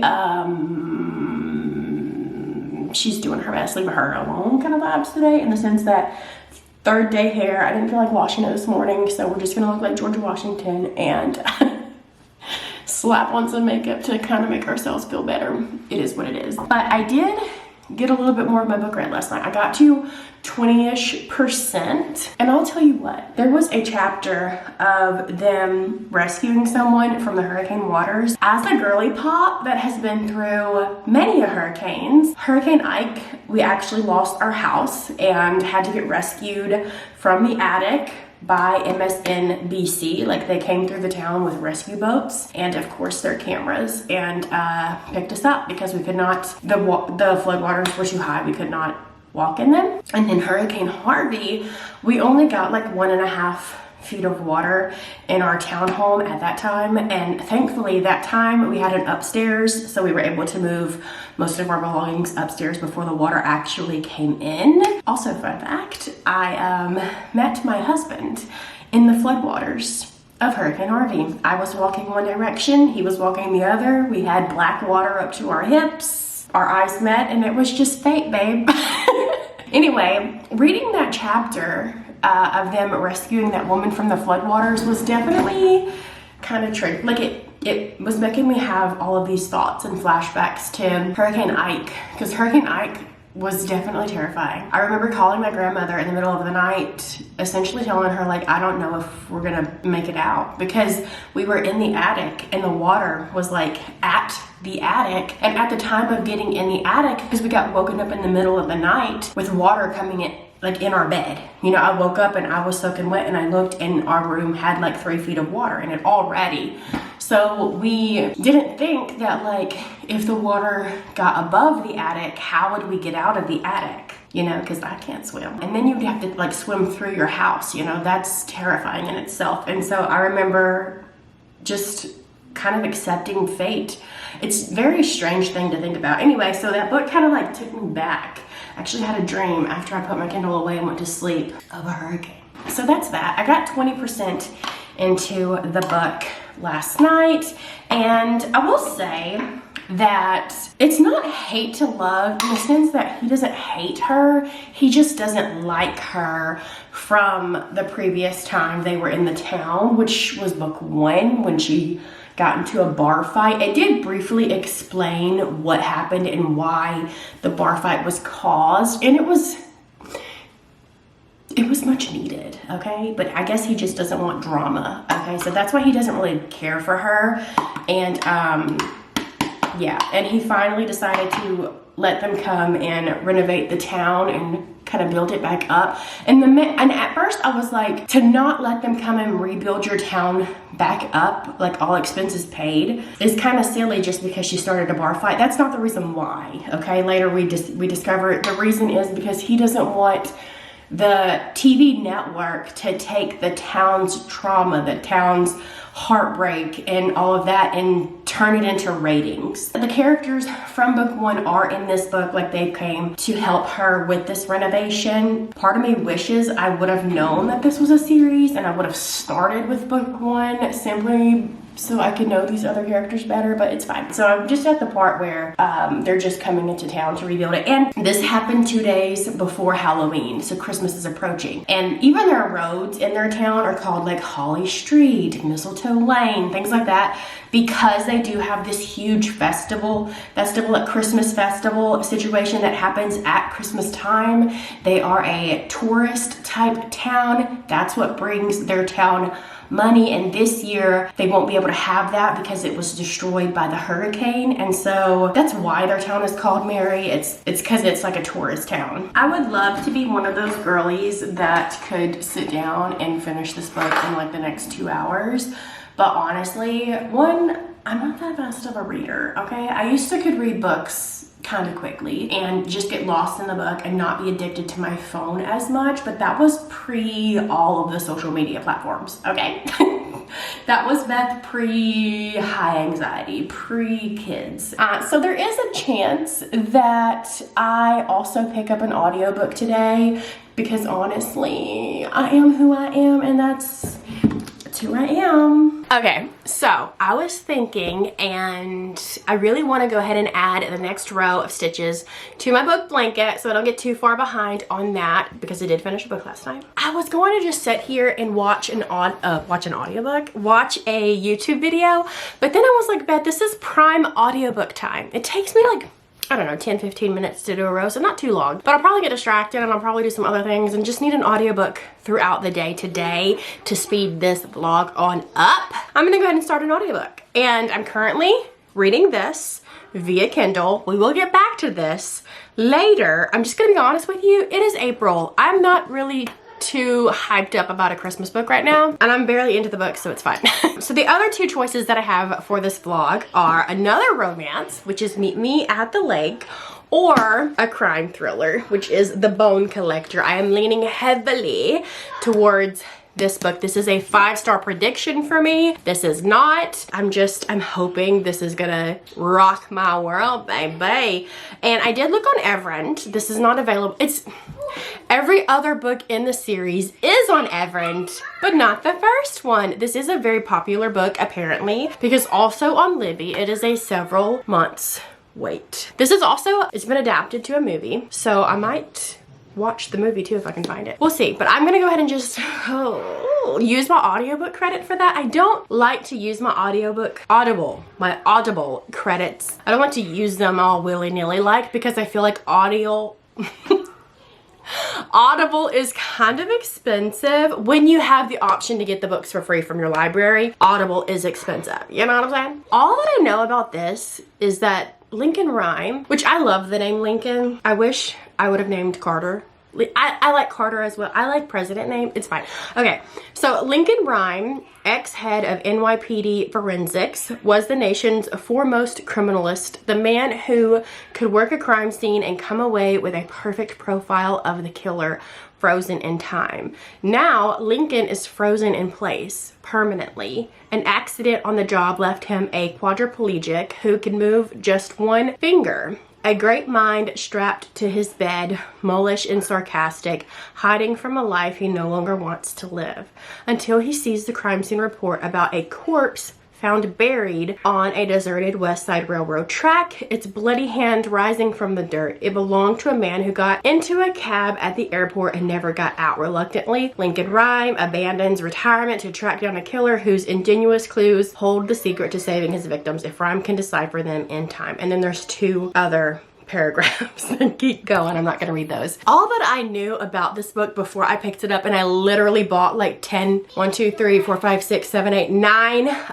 she's doing her best, leave her alone kind of vibes today, in the sense that third day hair, I didn't feel like washing it this morning, so we're just gonna look like George Washington and slap on some makeup to kind of make ourselves feel better. It is what it is. But I did get a little bit more of my book read last night. I got to 20-ish%. And I'll tell you what, there was a chapter of them rescuing someone from the hurricane waters. As a girly pop that has been through many hurricanes, Hurricane Ike, we actually lost our house and had to get rescued from the attic by MSNBC. Like, they came through the town with rescue boats and of course their cameras, and picked us up because we could not, the floodwaters were too high, we could not walk in them. And then Hurricane Harvey, we only got like 1.5 feet of water in our townhome at that time, and thankfully that time we had an upstairs, so we were able to move most of our belongings upstairs before the water actually came in. Also, fun fact, I met my husband in the floodwaters of Hurricane Harvey. I was walking one direction, he was walking the other. We had black water up to our hips. Our eyes met and it was just fate, babe. Anyway, reading that chapter of them rescuing that woman from the floodwaters was definitely kind of tricky. Like, it was making me have all of these thoughts and flashbacks to Hurricane Ike, because Hurricane Ike was definitely terrifying. I remember calling my grandmother in the middle of the night, essentially telling her, like, I don't know if we're gonna make it out, because we were in the attic and the water was like at the attic. And at the time of getting in the attic, because we got woken up in the middle of the night with water coming in, like in our bed. You know, I woke up and I was soaking wet, and I looked and our room had like 3 feet of water in it already. So we didn't think that, like, if the water got above the attic, how would we get out of the attic? You know, because I can't swim. And then you'd have to like swim through your house, you know, that's terrifying in itself. And so I remember just kind of accepting fate. It's a very strange thing to think about. Anyway, so that book kind of like took me back. I actually had a dream after I put my Kindle away and went to sleep of a hurricane. So that's that. I got 20% into the book last night, and I will say that it's not hate to love, in the sense that he doesn't hate her, he just doesn't like her from the previous time they were in the town, which was book 1, when she got into a bar fight. It did briefly explain what happened and why the bar fight was caused, and it was much needed, okay? But I guess he just doesn't want drama, okay? So that's why he doesn't really care for her. And yeah, and he finally decided to let them come and renovate the town and kind of build it back up. And at first I was like, to not let them come and rebuild your town back up, like all expenses paid, is kind of silly just because she started a bar fight. That's not the reason why, okay? Later we discover the reason is because he doesn't want the TV network to take the town's trauma, the town's heartbreak and all of that, and turn it into ratings. The characters from book 1 are in this book, like they came to help her with this renovation. Part of me wishes I would have known that this was a series and I would have started with book 1 simply so I could know these other characters better, but it's fine. So I'm just at the part where they're just coming into town to rebuild it. And this happened 2 days before Halloween, so Christmas is approaching. And even their roads in their town are called like Holly Street, Mistletoe Lane, things like that, because they do have this huge festival at Christmas festival situation that happens at Christmas time. They are a tourist type town. That's what brings their town money, and this year they won't be able to have that because it was destroyed by the hurricane. And so that's why their town is called Merry. It's because it's like a tourist town. I would love to be one of those girlies that could sit down and finish this book in like the next 2 hours, but honestly, one, I'm not that fast of a reader, okay? I used to could read books kind of quickly and just get lost in the book and not be addicted to my phone as much, but that was pre all of the social media platforms, okay? That was Beth pre-high anxiety, pre-kids. So there is a chance that I also pick up an audiobook today because honestly, I am who I am and that's who I am. Okay, so I was thinking, and I really want to go ahead and add the next row of stitches to my book blanket so I don't get too far behind on that because I did finish a book last night. I was going to just sit here and watch an audiobook, watch a YouTube video, but then I was like, Beth, this is prime audiobook time. It takes me like, I don't know, 10, 15 minutes to do a row, so not too long. But I'll probably get distracted and I'll probably do some other things and just need an audiobook throughout the day today to speed this vlog on up. I'm gonna go ahead and start an audiobook. And I'm currently reading this via Kindle. We will get back to this later. I'm just gonna be honest with you, it is April. I'm not really too hyped up about a Christmas book right now, and I'm barely into the book, so it's fine. So the other two choices that I have for this vlog are another romance, which is Meet Me at the Lake, or a crime thriller, which is The Bone Collector. I am leaning heavily towards this book. This is a 5-star prediction for me. This is not. I'm hoping this is gonna rock my world, baby. And I did look on Everend. This is not available. Every other book in the series is on Everend, but not the first one. This is a very popular book, apparently, because also on Libby, it is a several months wait. This is also, it's been adapted to a movie, so I might watch the movie too if I can find it. We'll see, but I'm gonna go ahead and just use my audiobook credit for that. I don't like to use my my Audible credits. I don't like to use them all willy-nilly because I feel like Audible is kind of expensive when you have the option to get the books for free from your library. Audible is expensive, you know what I'm saying? All that I know about this is that Lincoln Rhyme, which I love the name Lincoln. I wish I would have named Carter. I like Carter as well. I like president name. It's fine. Okay, so Lincoln Rhyme, ex-head of NYPD Forensics, was the nation's foremost criminalist, the man who could work a crime scene and come away with a perfect profile of the killer frozen in time. Now, Lincoln is frozen in place permanently. An accident on the job left him a quadriplegic who can move just one finger. A great mind strapped to his bed, mulish and sarcastic, hiding from a life he no longer wants to live, until he sees the crime scene report about a corpse found buried on a deserted West Side Railroad track, its bloody hand rising from the dirt. It belonged to a man who got into a cab at the airport and never got out. Reluctantly, Lincoln Rhyme abandons retirement to track down a killer whose ingenious clues hold the secret to saving his victims if Rhyme can decipher them in time. And then there's two other paragraphs that keep going. I'm not gonna read those. All that I knew about this book before I picked it up, and I literally bought like 9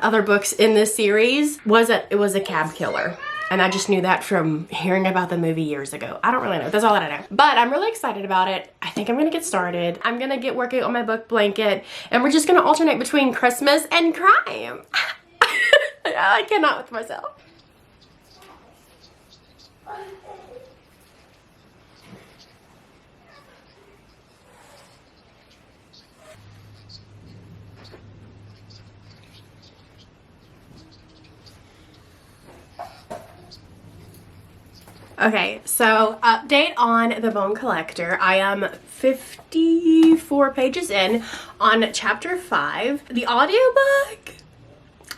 other books in this series, was that it was a cab killer. And I just knew that from hearing about the movie years ago. I don't really know. That's all that I know. But I'm really excited about it. I think I'm gonna get started. I'm gonna get working on my book blanket, and we're just gonna alternate between Christmas and crime. I cannot with myself. Okay, so update on The Bone Collector. I am 54 pages in on chapter 5. The audiobook,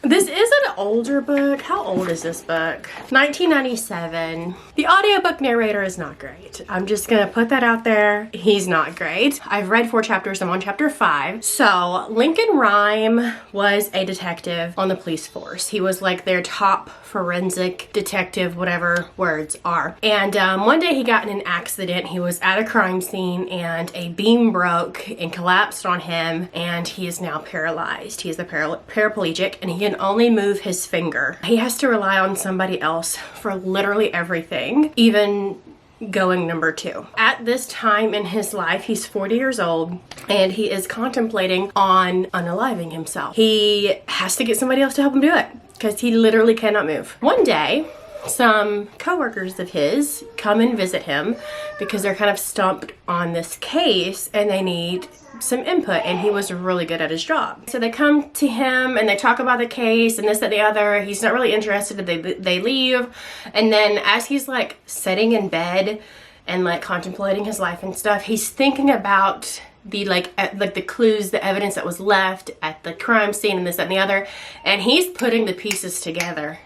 this is an older book. How old is this book? 1997. The audiobook narrator is not great. I'm just gonna put that out there. He's not great. I've read 4 chapters. I'm on chapter 5. So Lincoln Rhyme was a detective on the police force. He was like their top forensic detective, whatever words are. And one day he got in an accident. He was at a crime scene and a beam broke and collapsed on him, and he is now paralyzed. He is a paraplegic, and he can only move his finger. He has to rely on somebody else for literally everything, even going number 2. At this time in his life, he's 40 years old and he is contemplating on unaliving himself. He has to get somebody else to help him do it because he literally cannot move. One day, some coworkers of his come and visit him because they're kind of stumped on this case and they need some input, and he was really good at his job. So they come to him and they talk about the case and this, that, the other. He's not really interested. They leave. And then as he's like sitting in bed and like contemplating his life and stuff, he's thinking about the like the clues, the evidence that was left at the crime scene and this, that, and the other. And he's putting the pieces together.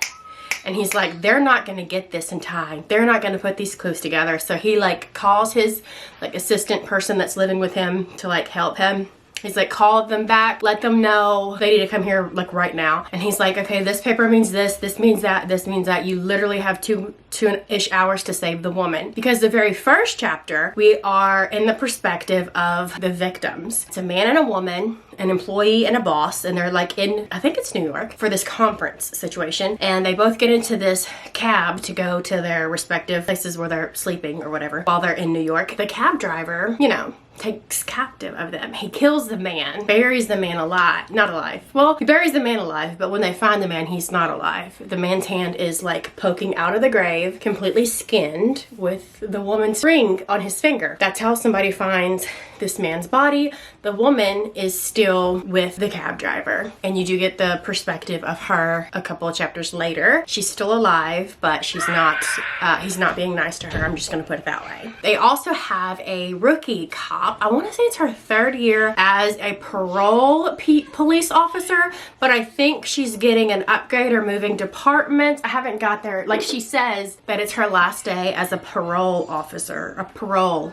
And he's like, they're not going to get this in time. They're not going to put these clues together. So he like calls his like assistant person that's living with him to like help him. He's like, call them back, let them know they need to come here like right now. And he's like, okay, this paper means this means that, this means that. You literally have two-ish hours to save the woman. Because the very first chapter, we are in the perspective of the victims. It's a man and a woman, an employee and a boss, and they're like in, I think it's New York, for this conference situation. And they both get into this cab to go to their respective places where they're sleeping or whatever while they're in New York. The cab driver, you know, takes captive of them. He kills the man, buries the man alive, not alive. Well, he buries the man alive, but when they find the man, he's not alive. The man's hand is like poking out of the grave, completely skinned with the woman's ring on his finger. That's how somebody finds this man's body. The woman is still with the cab driver, and you do get the perspective of her a couple of chapters later. She's still alive, but she's not, he's not being nice to her. I'm just gonna put it that way. They also have a rookie cop. I want to say it's her third year as a parole police officer, but I think she's getting an upgrade or moving departments. I haven't got there. Like, she says that it's her last day as a parole officer. A patrol.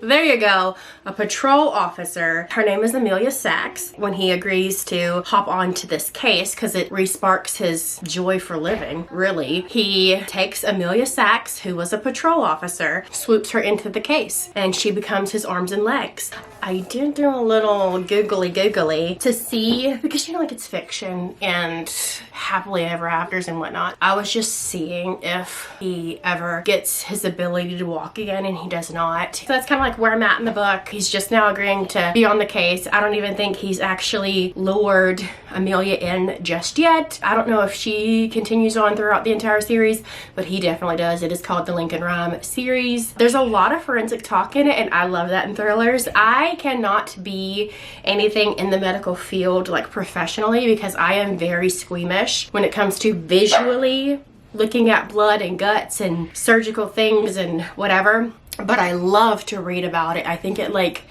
There you go. A patrol officer. Her name is Amelia Sachs. When he agrees to hop onto this case, because it re-sparks his joy for living, really, he takes Amelia Sachs, who was a patrol officer, swoops her into the case, and she becomes his arms and legs. I did do a little googly to see, because you know, like, it's fiction and happily ever afters and whatnot. I was just seeing if he ever gets his ability to walk again, and he does not. So that's kind of like where I'm at in the book. He's just now agreeing to be on the case. I don't even think he's actually lured Amelia in just yet. I don't know if she continues on throughout the entire series, but he definitely does. It is called the Lincoln Rhyme series. There's a lot of forensic talk in it, and I love that in thrillers. I cannot be anything in the medical field like professionally because I am very squeamish when it comes to visually looking at blood and guts and surgical things and whatever. But I love to read about it. I think it like,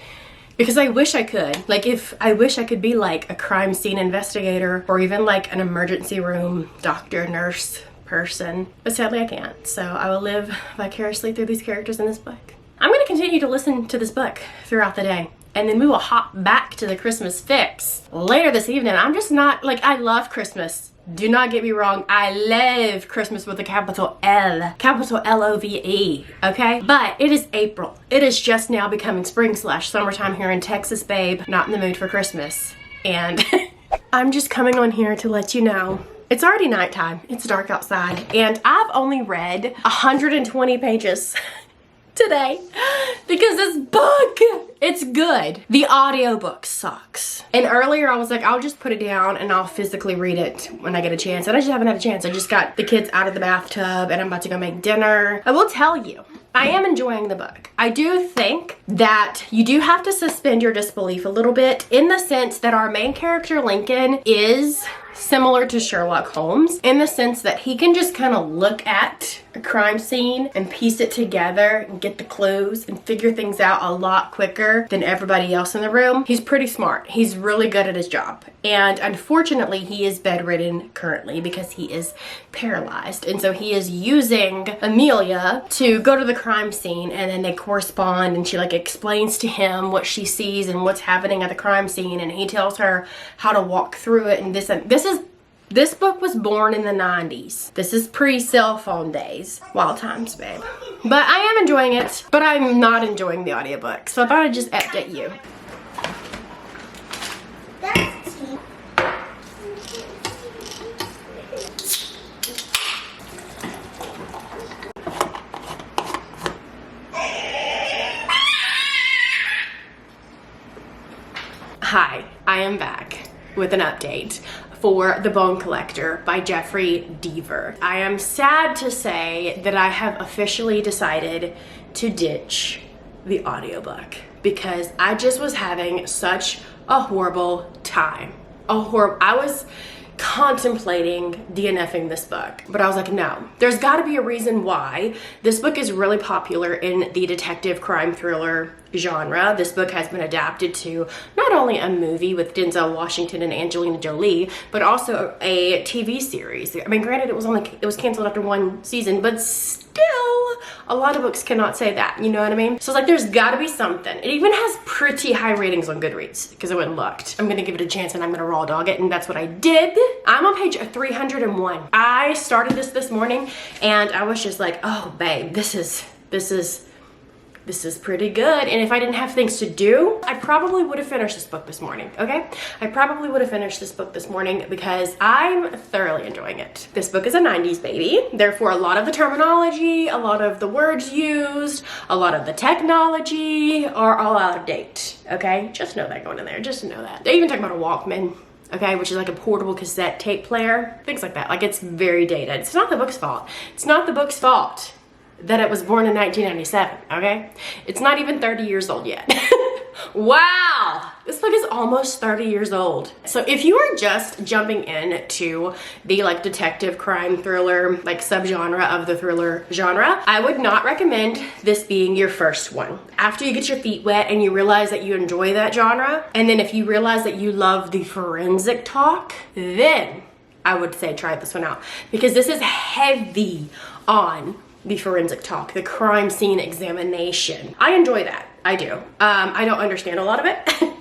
because I wish I could. Like, if I wish I could be like a crime scene investigator or even like an emergency room doctor, nurse person. But sadly I can't. So I will live vicariously through these characters in this book. I'm going to continue to listen to this book throughout the day. And then we will hop back to the Christmas fix later this evening. I'm just not, like, I love Christmas. Do not get me wrong. I love Christmas with a capital L. Capital L-O-V-E, okay? But it is April. It is just now becoming spring/summertime here in Texas, babe. Not in the mood for Christmas. And I'm just coming on here to let you know it's already nighttime. It's dark outside. And I've only read 120 pages today because this book, it's good. The audiobook sucks. And earlier I was like, I'll just put it down and I'll physically read it when I get a chance. And I just haven't had a chance. I just got the kids out of the bathtub and I'm about to go make dinner. I will tell you, I am enjoying the book. I do think that you do have to suspend your disbelief a little bit in the sense that our main character, Lincoln, is similar to Sherlock Holmes in the sense that he can just kind of look at a crime scene and piece it together and get the clues and figure things out a lot quicker than everybody else in the room. He's pretty smart. He's really good at his job. And unfortunately, he is bedridden currently because he is paralyzed. And so he is using Amelia to go to the crime scene, and then they correspond, and she like explains to him what she sees and what's happening at the crime scene, and he tells her how to walk through it. And this book was born in the 90s. This is pre-cell phone days. Wild times, babe. But I am enjoying it, but I'm not enjoying the audiobook. So I thought I'd just update you. Hi, I am back with an update for The Bone Collector by Jeffrey Deaver. I am sad to say that I have officially decided to ditch the audiobook because I just was having such a horrible time. I was contemplating DNFing this book, but I was like, no, there's got to be a reason why. This book is really popular in the detective crime thriller genre. This book has been adapted to not only a movie with Denzel Washington and Angelina Jolie, but also a TV series. I mean, granted, it was canceled after one season, but still, a lot of books cannot say that, you know what I mean? So it's like, there's gotta be something. It even has pretty high ratings on Goodreads because I went and looked. I'm gonna give it a chance and I'm gonna raw dog it, and that's what I did. I'm on page 301. I started this morning and I was just like, oh babe, this is pretty good. And if I didn't have things to do, I probably would have finished this book this morning, okay? I probably would have finished this book this morning because I'm thoroughly enjoying it. This book is a 90s baby. Therefore, a lot of the terminology, a lot of the words used, a lot of the technology are all out of date, okay? Just know that going in there, just know that. They even talk about a Walkman, okay, which is like a portable cassette tape player, things like that. Like, it's very dated. It's not the book's fault. It's not the book's fault that it was born in 1997, okay? It's not even 30 years old yet. Wow, this book is almost 30 years old. So if you are just jumping into the like detective crime thriller, like subgenre of the thriller genre, I would not recommend this being your first one. After you get your feet wet and you realize that you enjoy that genre, and then if you realize that you love the forensic talk, then I would say try this one out, because this is heavy on the forensic talk, the crime scene examination. I enjoy that, I do. I don't understand a lot of it.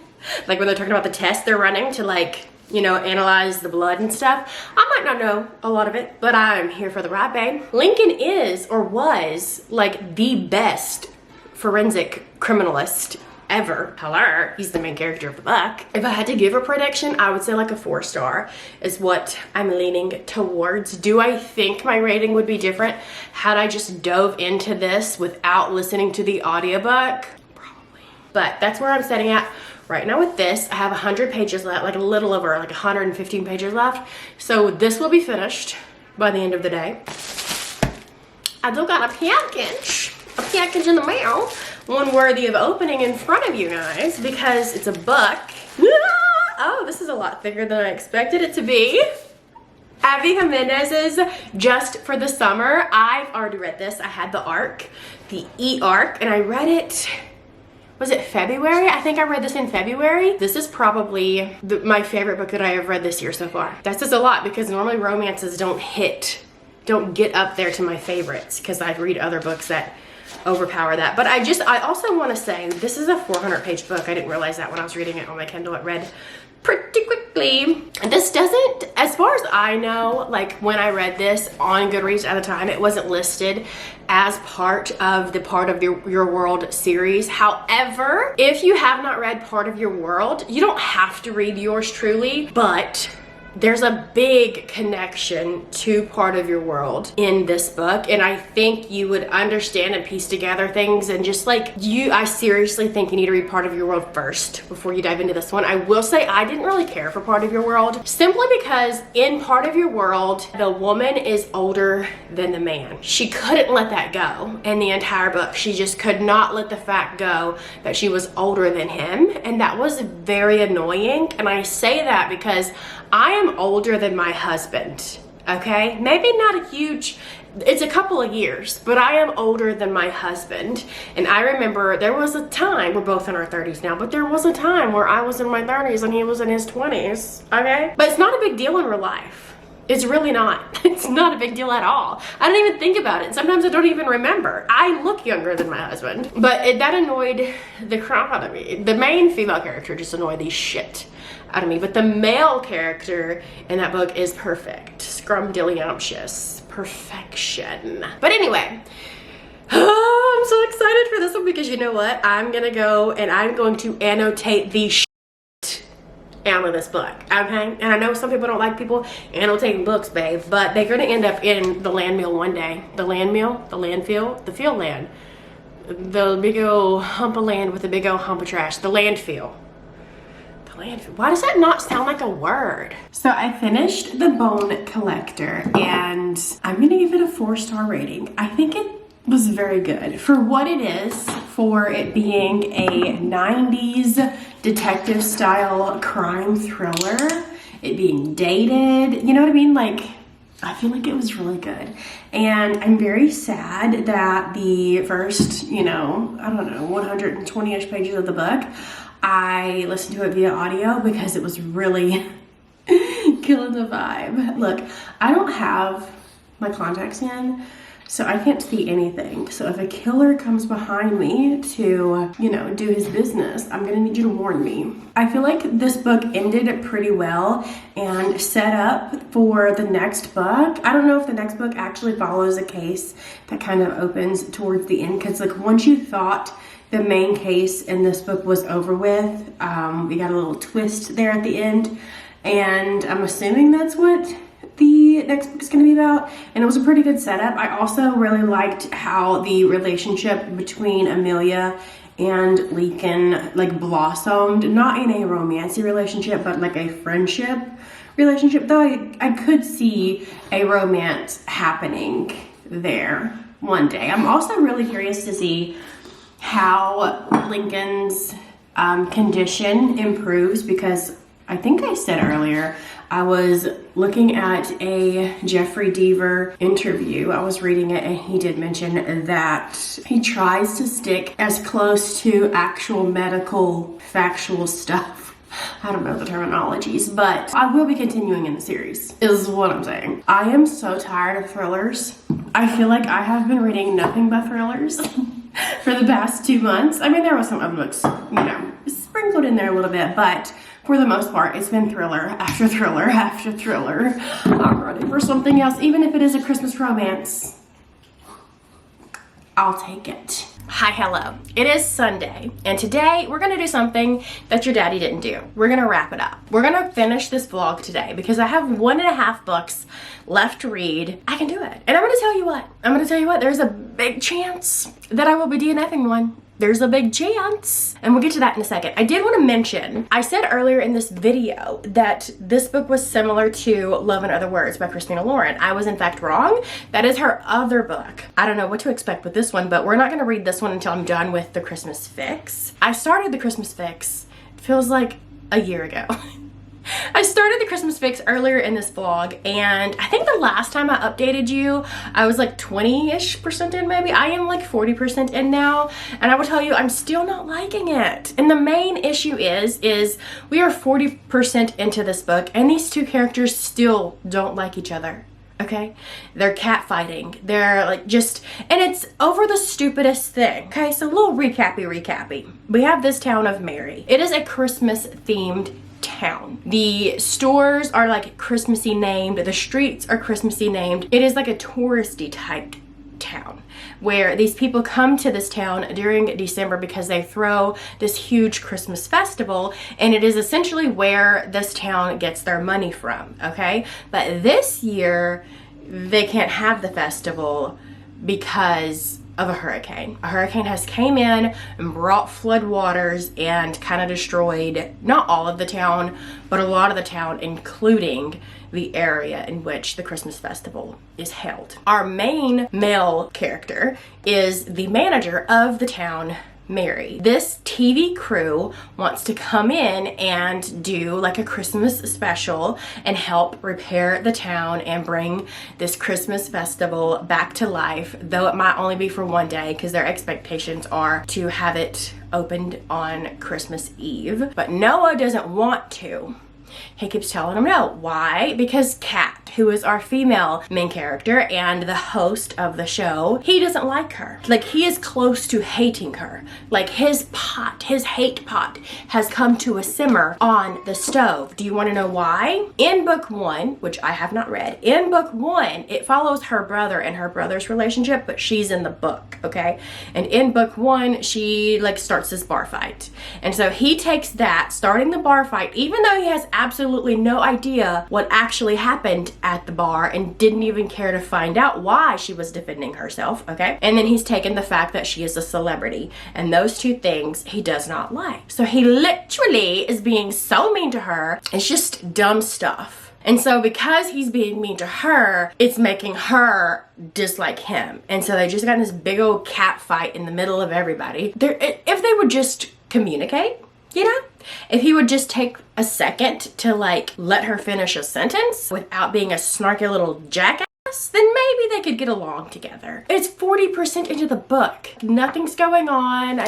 Like when they're talking about the tests they're running to, like, you know, analyze the blood and stuff. I might not know a lot of it, but I'm here for the ride, babe. Lincoln is, or was, like the best forensic criminalist ever. Hello, he's the main character of the book. If I had to give a prediction, I would say like a 4-star is what I'm leaning towards. Do I think my rating would be different had I just dove into this without listening to the audiobook? Probably. But that's where I'm setting at right now with this. I have 100 pages left, like a little over, like 115 pages left. So this will be finished by the end of the day. I do got a package in the mail. One worthy of opening in front of you guys because it's a book. Oh, this is a lot thicker than I expected it to be. Abby Jimenez's Just for the Summer. I've already read this. I had the ARC, the E-ARC, and I read it, was it February? I think I read this in February. This is probably my favorite book that I have read this year so far. That says a lot because normally romances don't get up there to my favorites because I read other books that overpower that. But I also want to say this is a 400-page book. I didn't realize that when I was reading it on my Kindle. It read pretty quickly. This doesn't, as far as I know, like when I read this on Goodreads at the time, it wasn't listed as part of the Part of Your World series. However, if you have not read Part of Your World, you don't have to read yours truly, but there's a big connection to Part of Your World in this book, and I think you would understand and piece together things, and just like I seriously think you need to read Part of Your World first before you dive into this one. I will say I didn't really care for Part of Your World simply because in Part of Your World, the woman is older than the man. She couldn't let that go in the entire book. She just could not let the fact go that she was older than him, and that was very annoying. And I say that because I am older than my husband, okay? Maybe not a huge, it's a couple of years, but I am older than my husband. And I remember there was a time, we're both in our 30s now, but there was a time where I was in my 30s and he was in his 20s, okay? But it's not a big deal in real life. It's really not. It's not a big deal at all. I don't even think about it. Sometimes I don't even remember. I look younger than my husband. But that annoyed the crap out of me. The main female character just annoyed the shit out of me. But the male character in that book is perfect. Scrumdiddlyumptious. Perfection. But anyway, I'm so excited for this one because you know what? I'm gonna go and I'm going to annotate the shit out of this book, okay? And I know some people don't like people annotating books, babe, but they're gonna end up in the landfill one day. The landfill, the field land. The big old hump of land with a big old hump of trash. The landfill. The Why does that not sound like a word? So I finished The Bone Collector and I'm gonna give it a 4-star rating. I think it was very good for what it is, for it being a 90s detective style crime thriller, it being dated, you know what I mean? Like, I feel like it was really good. And I'm very sad that the first, I don't know, 120-ish pages of the book, I listened to it via audio because it was really killing the vibe. Look, I don't have my contacts in, so I can't see anything. So if a killer comes behind me to, do his business, I'm gonna need you to warn me. I feel like this book ended pretty well and set up for the next book. I don't know if the next book actually follows a case that kind of opens towards the end, because like once you thought the main case in this book was over with, we got a little twist there at the end, and I'm assuming that's what the next book is going to be about, and it was a pretty good setup. I also really liked how the relationship between Amelia and Lincoln like blossomed, not in a romantic relationship, but like a friendship relationship, though I could see a romance happening there one day. I'm also really curious to see how Lincoln's condition improves, because I think I said earlier, I was looking at a Jeffrey Deaver interview. I was reading it and he did mention that he tries to stick as close to actual medical factual stuff. I don't know the terminologies, but I will be continuing in the series, is what I'm saying. I am so tired of thrillers. I feel like I have been reading nothing but thrillers for the past 2 months. I mean, there were some other books, sprinkled in there a little bit, but for the most part, it's been thriller after thriller after thriller. I'm ready for something else, even if it is a Christmas romance. I'll take it. Hi, hello. It is Sunday, and today we're gonna do something that your daddy didn't do. We're gonna wrap it up. We're gonna finish this vlog today because I have 1.5 books left to read. I can do it. And I'm gonna tell you what, there's a big chance that I will be DNFing one. There's a big chance, and we'll get to that in a second. I did want to mention, I said earlier in this video that this book was similar to Love and Other Words by Christina Lauren. I was in fact wrong. That is her other book. I don't know what to expect with this one, but we're not going to read this one until I'm done with the Christmas Fix. I started the Christmas Fix, it feels like a year ago. I started the Christmas Fix earlier in this vlog, and I think the last time I updated you, I was like 20-ish% in maybe. I am like 40% in now, and I will tell you, I'm still not liking it. And the main issue is we are 40% into this book, and these two characters still don't like each other. Okay, they're catfighting. They're like and it's over the stupidest thing. Okay, so a little recappy. We have this town of Mary. It is a Christmas themed town. The stores are like Christmassy named. The streets are Christmassy named. It is like a touristy type town where these people come to this town during December because they throw this huge Christmas festival, and it is essentially where this town gets their money from, okay? But this year they can't have the festival because of a hurricane. A hurricane has came in and brought flood waters and kind of destroyed not all of the town, but a lot of the town, including the area in which the Christmas festival is held. Our main male character is the manager of the town, Mary. This TV crew wants to come in and do like a Christmas special and help repair the town and bring this Christmas festival back to life, though it might only be for one day because their expectations are to have it opened on Christmas Eve. But Noah doesn't want to. He keeps telling him no. Why? Because Kat, who is our female main character and the host of the show, he doesn't like her. Like, he is close to hating her. Like, his hate pot has come to a simmer on the stove. Do you want to know why? In book 1, which I have not read, in book 1, it follows her brother and her brother's relationship, but she's in the book, okay? And in book 1, she like starts this bar fight. And so he takes that, starting the bar fight, even though he has absolutely no idea what actually happened at the bar and didn't even care to find out why she was defending herself, okay? And then he's taken the fact that she is a celebrity, and those two things he does not like. So he literally is being so mean to her. It's just dumb stuff. And so because he's being mean to her, it's making her dislike him. And so they just got in this big old cat fight in the middle of everybody. If they would just communicate, you know? If he would just take a second to like let her finish a sentence without being a snarky little jackass, then maybe they could get along together. It's 40% into the book. Nothing's going on.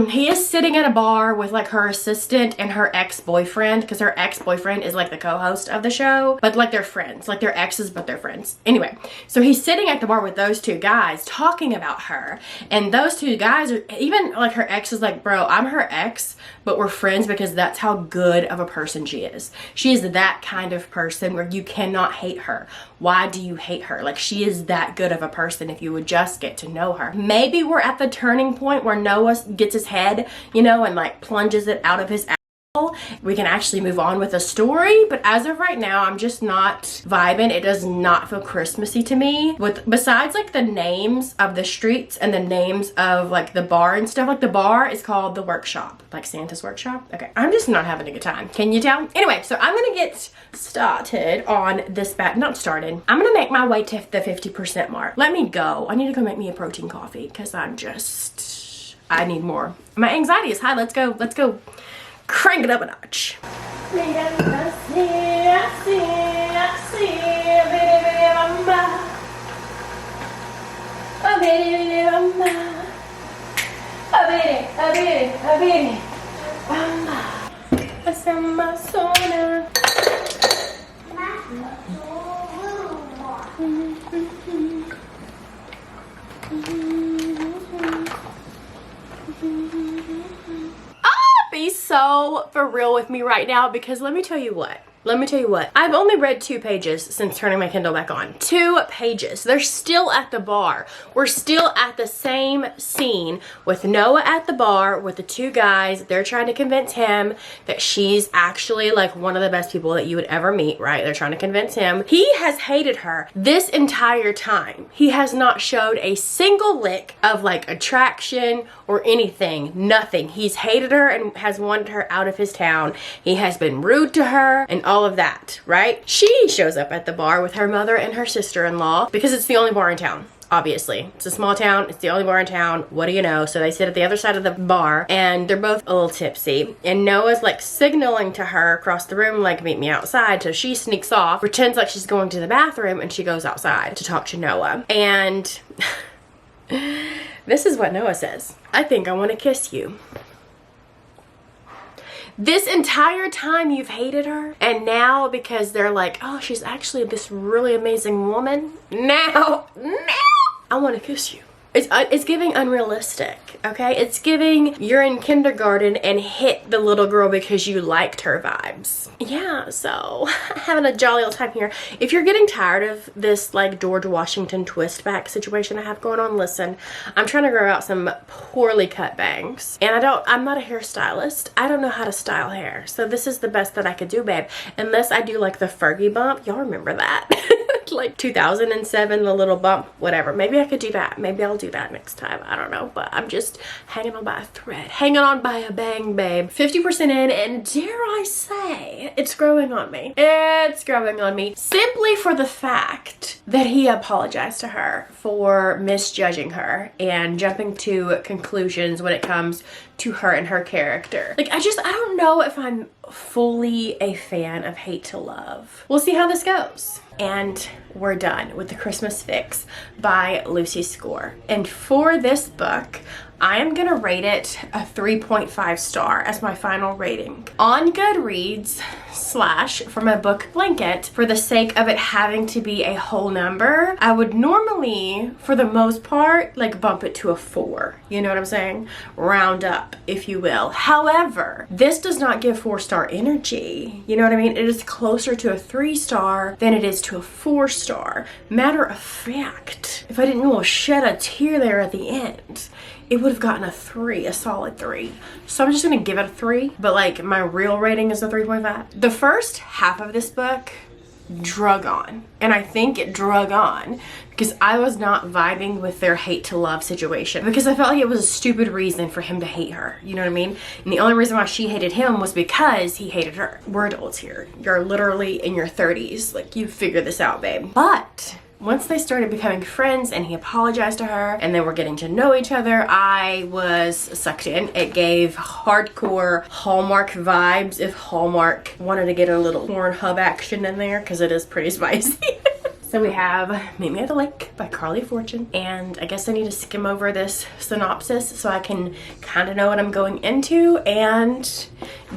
He is sitting at a bar with like her assistant and her ex-boyfriend, because her ex-boyfriend is like the co-host of the show, but like they're friends, like they're exes, but they're friends. Anyway, so he's sitting at the bar with those two guys talking about her, and those two guys are, even like her ex is like, bro, I'm her ex, but we're friends because that's how good of a person she is. She is that kind of person where you cannot hate her. Why do you hate her? Like, she is that good of a person if you would just get to know her. Maybe we're at the turning point where Noah gets his head, you know, and like plunges it out of his asshole. We can actually move on with the story, but as of right now, I'm just not vibing. It does not feel Christmassy to me. Besides like the names of the streets and the names of like the bar and stuff, like the bar is called the Workshop, like Santa's Workshop. Okay, I'm just not having a good time. Can you tell? Anyway, so I'm gonna get started on this not started. I'm gonna make my way to the 50% mark. Let me go. I need to go make me a protein coffee because I need more. My anxiety is high. Let's go crank it up a notch. Be so for real with me right now, because let me tell you what. I've only read 2 pages since turning my Kindle back on. 2 pages. They're still at the bar. We're still at the same scene with Noah at the bar with the 2 guys. They're trying to convince him that she's actually like one of the best people that you would ever meet, right? They're trying to convince him. He has hated her this entire time. He has not showed a single lick of like attraction or anything. Nothing. He's hated her and has wanted her out of his town. He has been rude to her and all of that, right? She shows up at the bar with her mother and her sister-in-law because it's the only bar in town. Obviously, it's a small town. It's the only bar in town. What do you know? So they sit at the other side of the bar and they're both a little tipsy. And Noah's like signaling to her across the room, like, meet me outside. So she sneaks off, pretends like she's going to the bathroom, and she goes outside to talk to Noah. And this is what Noah says. I think I want to kiss you. This entire time you've hated her, and now because they're like, oh, she's actually this really amazing woman, now I want to kiss you. It's giving unrealistic, okay? It's giving you're in kindergarten and hit the little girl because you liked her vibes. Yeah, so having a jolly old time here. If you're getting tired of this like George Washington twist back situation I have going on, listen, I'm trying to grow out some poorly cut bangs. And I'm not a hairstylist. I don't know how to style hair. So this is the best that I could do, babe. Unless I do like the Fergie bump. Y'all remember that? Like 2007, the little bump, whatever. Maybe I could do that. Maybe I'll do that next time. I don't know, but I'm just hanging on by a thread, hanging on by a bang, babe. 50% in, and dare I say, it's growing on me. It's growing on me simply for the fact that he apologized to her for misjudging her and jumping to conclusions when it comes to her and her character. Like, I don't know if I'm fully a fan of hate to love. We'll see how this goes. And we're done with the Christmas Fix by Lucy Score. And for this book, I am gonna rate it a 3.5 star as my final rating. On Goodreads / for my book blanket, for the sake of it having to be a whole number, I would normally, for the most part, like bump it to a 4. You know what I'm saying? Round up, if you will. However, this does not give 4-star energy. You know what I mean? It is closer to a 3-star than it is to a 4-star. Matter of fact, if I didn't shed a tear there at the end, it would have gotten a 3, a solid 3. So I'm just gonna give it a 3, but like my real rating is a 3.5. The first half of this book drug on. And I think it drug on because I was not vibing with their hate to love situation, because I felt like it was a stupid reason for him to hate her. You know what I mean? And the only reason why she hated him was because he hated her. We're adults here. You're literally in your 30s. Like, you figure this out, babe. But once they started becoming friends and he apologized to her and they were getting to know each other, I was sucked in. It gave hardcore Hallmark vibes if Hallmark wanted to get a little Pornhub action in there, because it is pretty spicy. So we have Meet Me at the Lake by Carly Fortune, and I guess I need to skim over this synopsis so I can kind of know what I'm going into and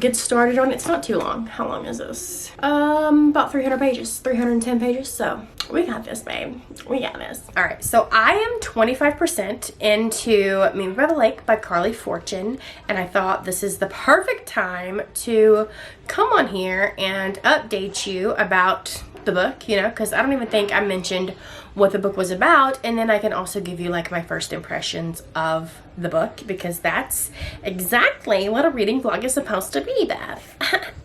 get started on it. It's not too long. How long is this? About 300 pages, 310 pages, so we got this, babe. We got this. All right, so I am 25% into Meet Me by the Lake by Carly Fortune, and I thought this is the perfect time to come on here and update you about the book, you know, because I don't even think I mentioned what the book was about, and then I can also give you like my first impressions of the book, because that's exactly what a reading vlog is supposed to be, Beth.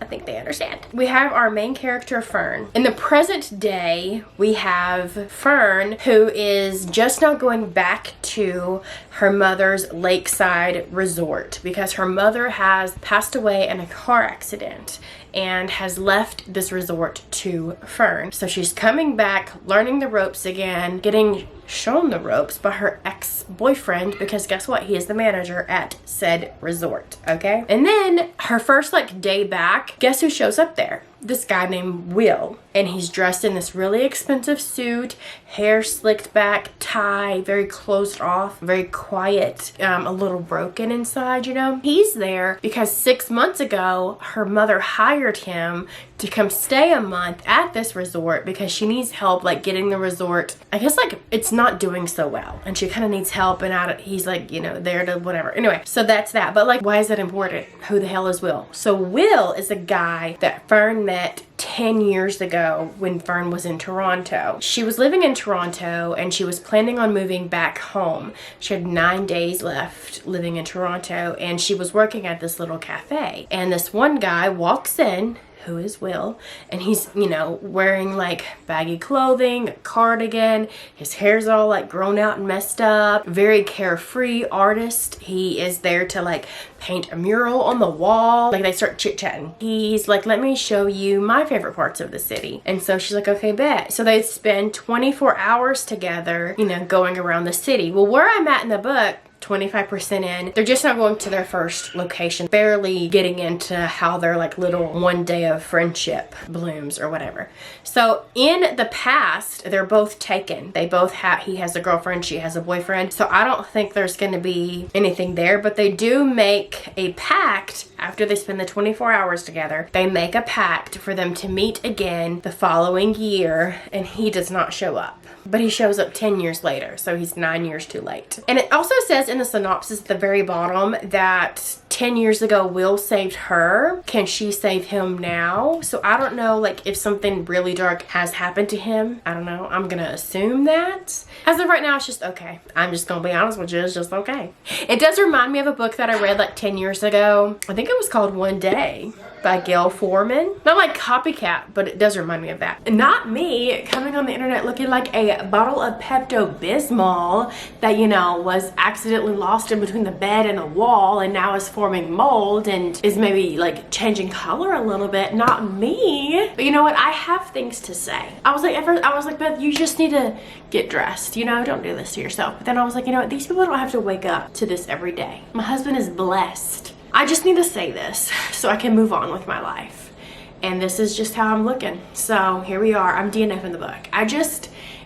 I think they understand. We have our main character, Fern. In the present day, we have Fern, who is just now going back to her mother's lakeside resort because her mother has passed away in a car accident and has left this resort to Fern. So she's coming back, learning the ropes again, getting shown the ropes by her ex-boyfriend, because guess what? He is the manager at said resort, okay? And then her first like day back, guess who shows up there? This guy named Will, and he's dressed in this really expensive suit, hair slicked back, tie, very closed off, very quiet, a little broken inside, you know? He's there because 6 months ago, her mother hired him to come stay a month at this resort because she needs help like getting the resort, I guess like it's not doing so well, and she kind of needs help, and he's like, you know, there to whatever. Anyway, so that's that. But like, why is that important? Who the hell is Will? So Will is a guy that Fern met 10 years ago when Fern was in Toronto. She was living in Toronto and she was planning on moving back home. She had 9 days left living in Toronto, and she was working at this little cafe. And this one guy walks in, who is Will, and he's, you know, wearing like baggy clothing, a cardigan, his hair's all like grown out and messed up, very carefree artist. He is there to like paint a mural on the wall. Like, they start chit-chatting. He's like, let me show you my favorite parts of the city. And so she's like, okay, bet. So they spend 24 hours together, you know, going around the city. Well, where I'm at in the book, 25% in, they're just not going to their first location, barely getting into how their like little one day of friendship blooms or whatever. So in the past, they're both taken. They both have, he has a girlfriend, she has a boyfriend. So I don't think there's going to be anything there, but they do make a pact after they spend the 24 hours together. They make a pact for them to meet again the following year, and he does not show up. But he shows up 10 years later, so he's 9 years too late. And it also says in the synopsis at the very bottom that 10 years ago Will saved her. Can she save him now? So I don't know, like, if something really dark has happened to him. I don't know. I'm gonna assume that. As of right now, it's just okay. I'm just gonna be honest with you, it's just okay. It does remind me of a book that I read like 10 years ago. I think it was called One Day by Gail Foreman. Not like copycat, but it does remind me of that. Not me coming on the internet looking like a bottle of Pepto-Bismol that, you know, was accidentally lost in between the bed and the wall and now is forming mold and is maybe like changing color a little bit. Not me. But you know what? I have things to say. I was like, at first, I was like, Beth, you just need to get dressed. You know, don't do this to yourself. But then I was like, you know what? These people don't have to wake up to this every day. My husband is blessed. I just need to say this so I can move on with my life. And this is just how I'm looking. So here we are. I'm DNFing the book.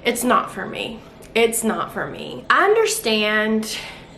It's not for me. It's not for me. I understand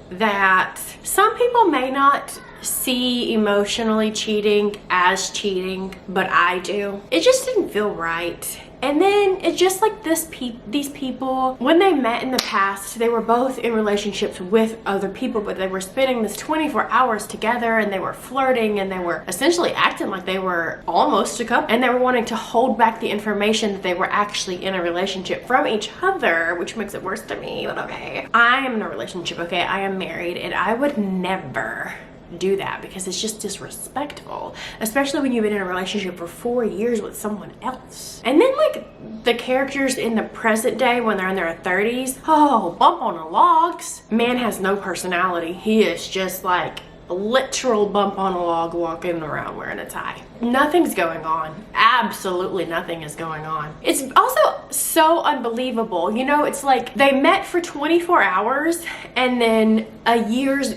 that some people may not see emotionally cheating as cheating, but I do. It just didn't feel right. And then it's just like these people, when they met in the past, they were both in relationships with other people, but they were spending this 24 hours together, and they were flirting, and they were essentially acting like they were almost a couple, and they were wanting to hold back the information that they were actually in a relationship from each other, which makes it worse to me, but okay. I am in a relationship, okay? I am married, and I would never do that because it's just disrespectful, especially when you've been in a relationship for 4 years with someone else. And then like the characters in the present day when they're in their 30s, oh, bump on the logs. Man has no personality. He is just like a literal bump on a log walking around wearing a tie. Nothing's going on. Absolutely nothing is going on. It's also so unbelievable. You know, it's like they met for 24 hours and then 10 years,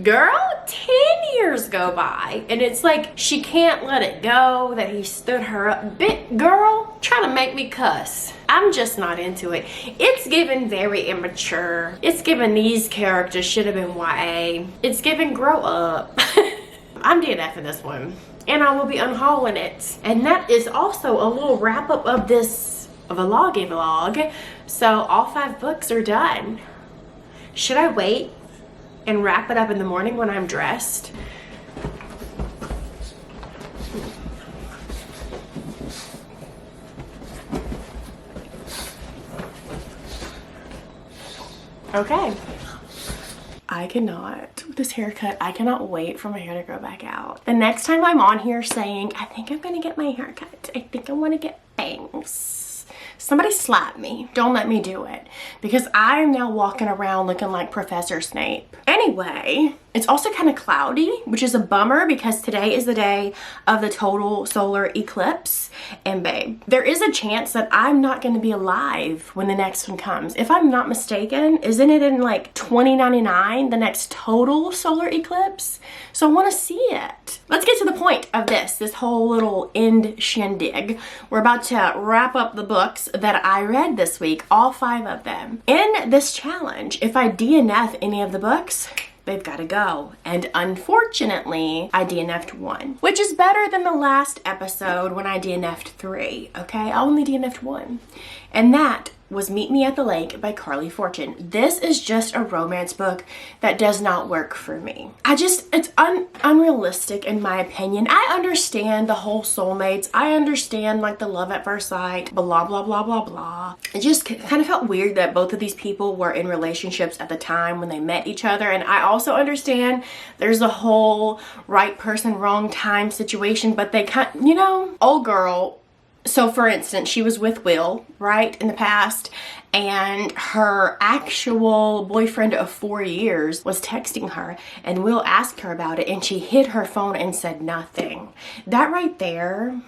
girl, 10 years go by. And it's like she can't let it go that he stood her up. Girl, trying to make me cuss. I'm just not into it. It's given very immature. It's given these characters should have been YA. It's given grow up. I'm DNFing this one. And I will be unhauling it. And that is also a little wrap up of this vlog. So all 5 books are done. Should I wait and wrap it up in the morning when I'm dressed? Okay. I cannot, with this haircut, I cannot wait for my hair to grow back out. The next time I'm on here saying, I think I'm gonna get my hair cut, I think I wanna get bangs, somebody slap me. Don't let me do it because I'm now walking around looking like Professor Snape. Anyway, it's also kind of cloudy, which is a bummer because today is the day of the total solar eclipse. And babe, there is a chance that I'm not going to be alive when the next one comes. If I'm not mistaken, isn't it in like 2099, the next total solar eclipse? So I want to see it. Let's get to the point of this whole little end shindig. We're about to wrap up the books that I read this week, all 5 of them. In this challenge, if I DNF any of the books, they've got to go. And unfortunately, I DNF'd 1, which is better than the last episode when I DNF'd 3, okay? I only DNF'd 1. And that was Meet Me at the Lake by Carly Fortune. This is just a romance book that does not work for me. It's unrealistic in my opinion. I understand the whole soulmates. I understand like the love at first sight, blah, blah, blah, blah, blah. It just kind of felt weird that both of these people were in relationships at the time when they met each other. And I also understand there's a whole right person, wrong time situation, but they old girl. So for instance, she was with Will, right, in the past, and her actual boyfriend of 4 years was texting her, and Will asked her about it, and she hid her phone and said nothing. That right there,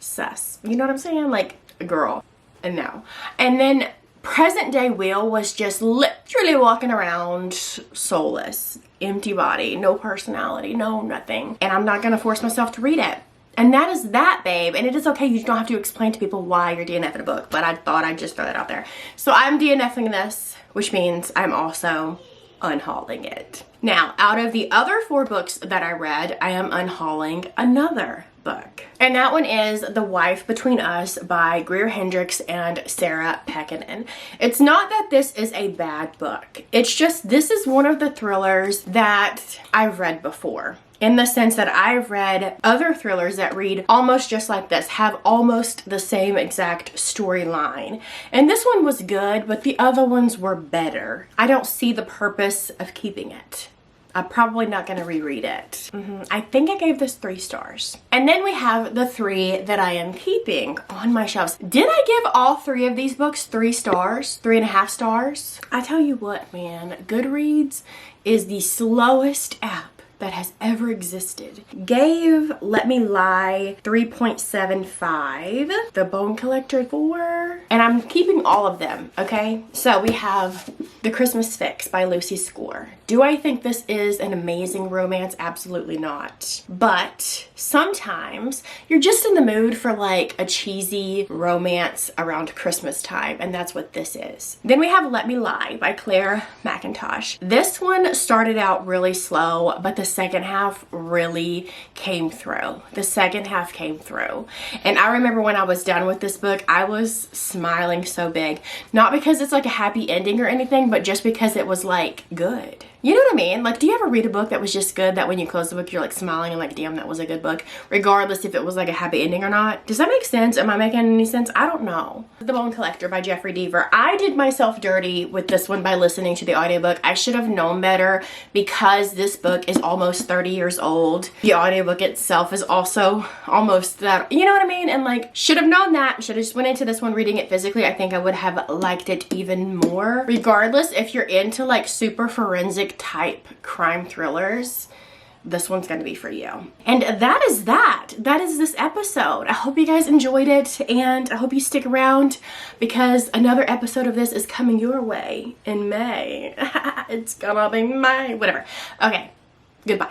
sus. You know what I'm saying? Like, girl, no. And then present day Will was just literally walking around soulless, empty body, no personality, no nothing. And I'm not gonna force myself to read it. And that is that, babe. And it is okay. You don't have to explain to people why you're DNFing a book. But I thought I'd just throw that out there. So I'm DNFing this, which means I'm also unhauling it. Now, out of the other 4 books that I read, I am unhauling another book. And that one is The Wife Between Us by Greer Hendricks and Sarah Pekkanen. It's not that this is a bad book. It's just this is one of the thrillers that I've read before. In the sense that I've read other thrillers that read almost just like this, have almost the same exact storyline. And this one was good, but the other ones were better. I don't see the purpose of keeping it. I'm probably not going to reread it. I think I gave this 3 stars. And then we have the 3 that I am keeping on my shelves. Did I give all 3 of these books 3 stars? 3.5 stars? I tell you what, man, Goodreads is the slowest app that has ever existed. Gave Let Me Lie 3.75, The Bone Collector 4, and I'm keeping all of them, okay? So we have The Christmas Fix by Lucy Score. Do I think this is an amazing romance? Absolutely not. But sometimes you're just in the mood for like a cheesy romance around Christmas time, and that's what this is. Then we have Let Me Lie by Claire McIntosh. This one started out really slow, but the second half really came through. The second half came through. And I remember when I was done with this book, I was smiling so big. Not because it's like a happy ending or anything, but just because it was like good. You know what I mean? Like, do you ever read a book that was just good, that when you close the book, you're like smiling and like, damn, that was a good book, regardless if it was like a happy ending or not? Does that make sense? Am I making any sense? I don't know. The Bone Collector by Jeffrey Deaver. I did myself dirty with this one by listening to the audiobook. I should have known better because this book is almost 30 years old. The audiobook itself is also almost that, you know what I mean? And like, should have known that. Should have just went into this one reading it physically. I think I would have liked it even more. Regardless, if you're into like super forensic type crime thrillers, this one's gonna be for you. And that is this episode. I hope you guys enjoyed it, and I hope you stick around because another episode of this is coming your way in May. It's gonna be May, whatever. Okay, goodbye.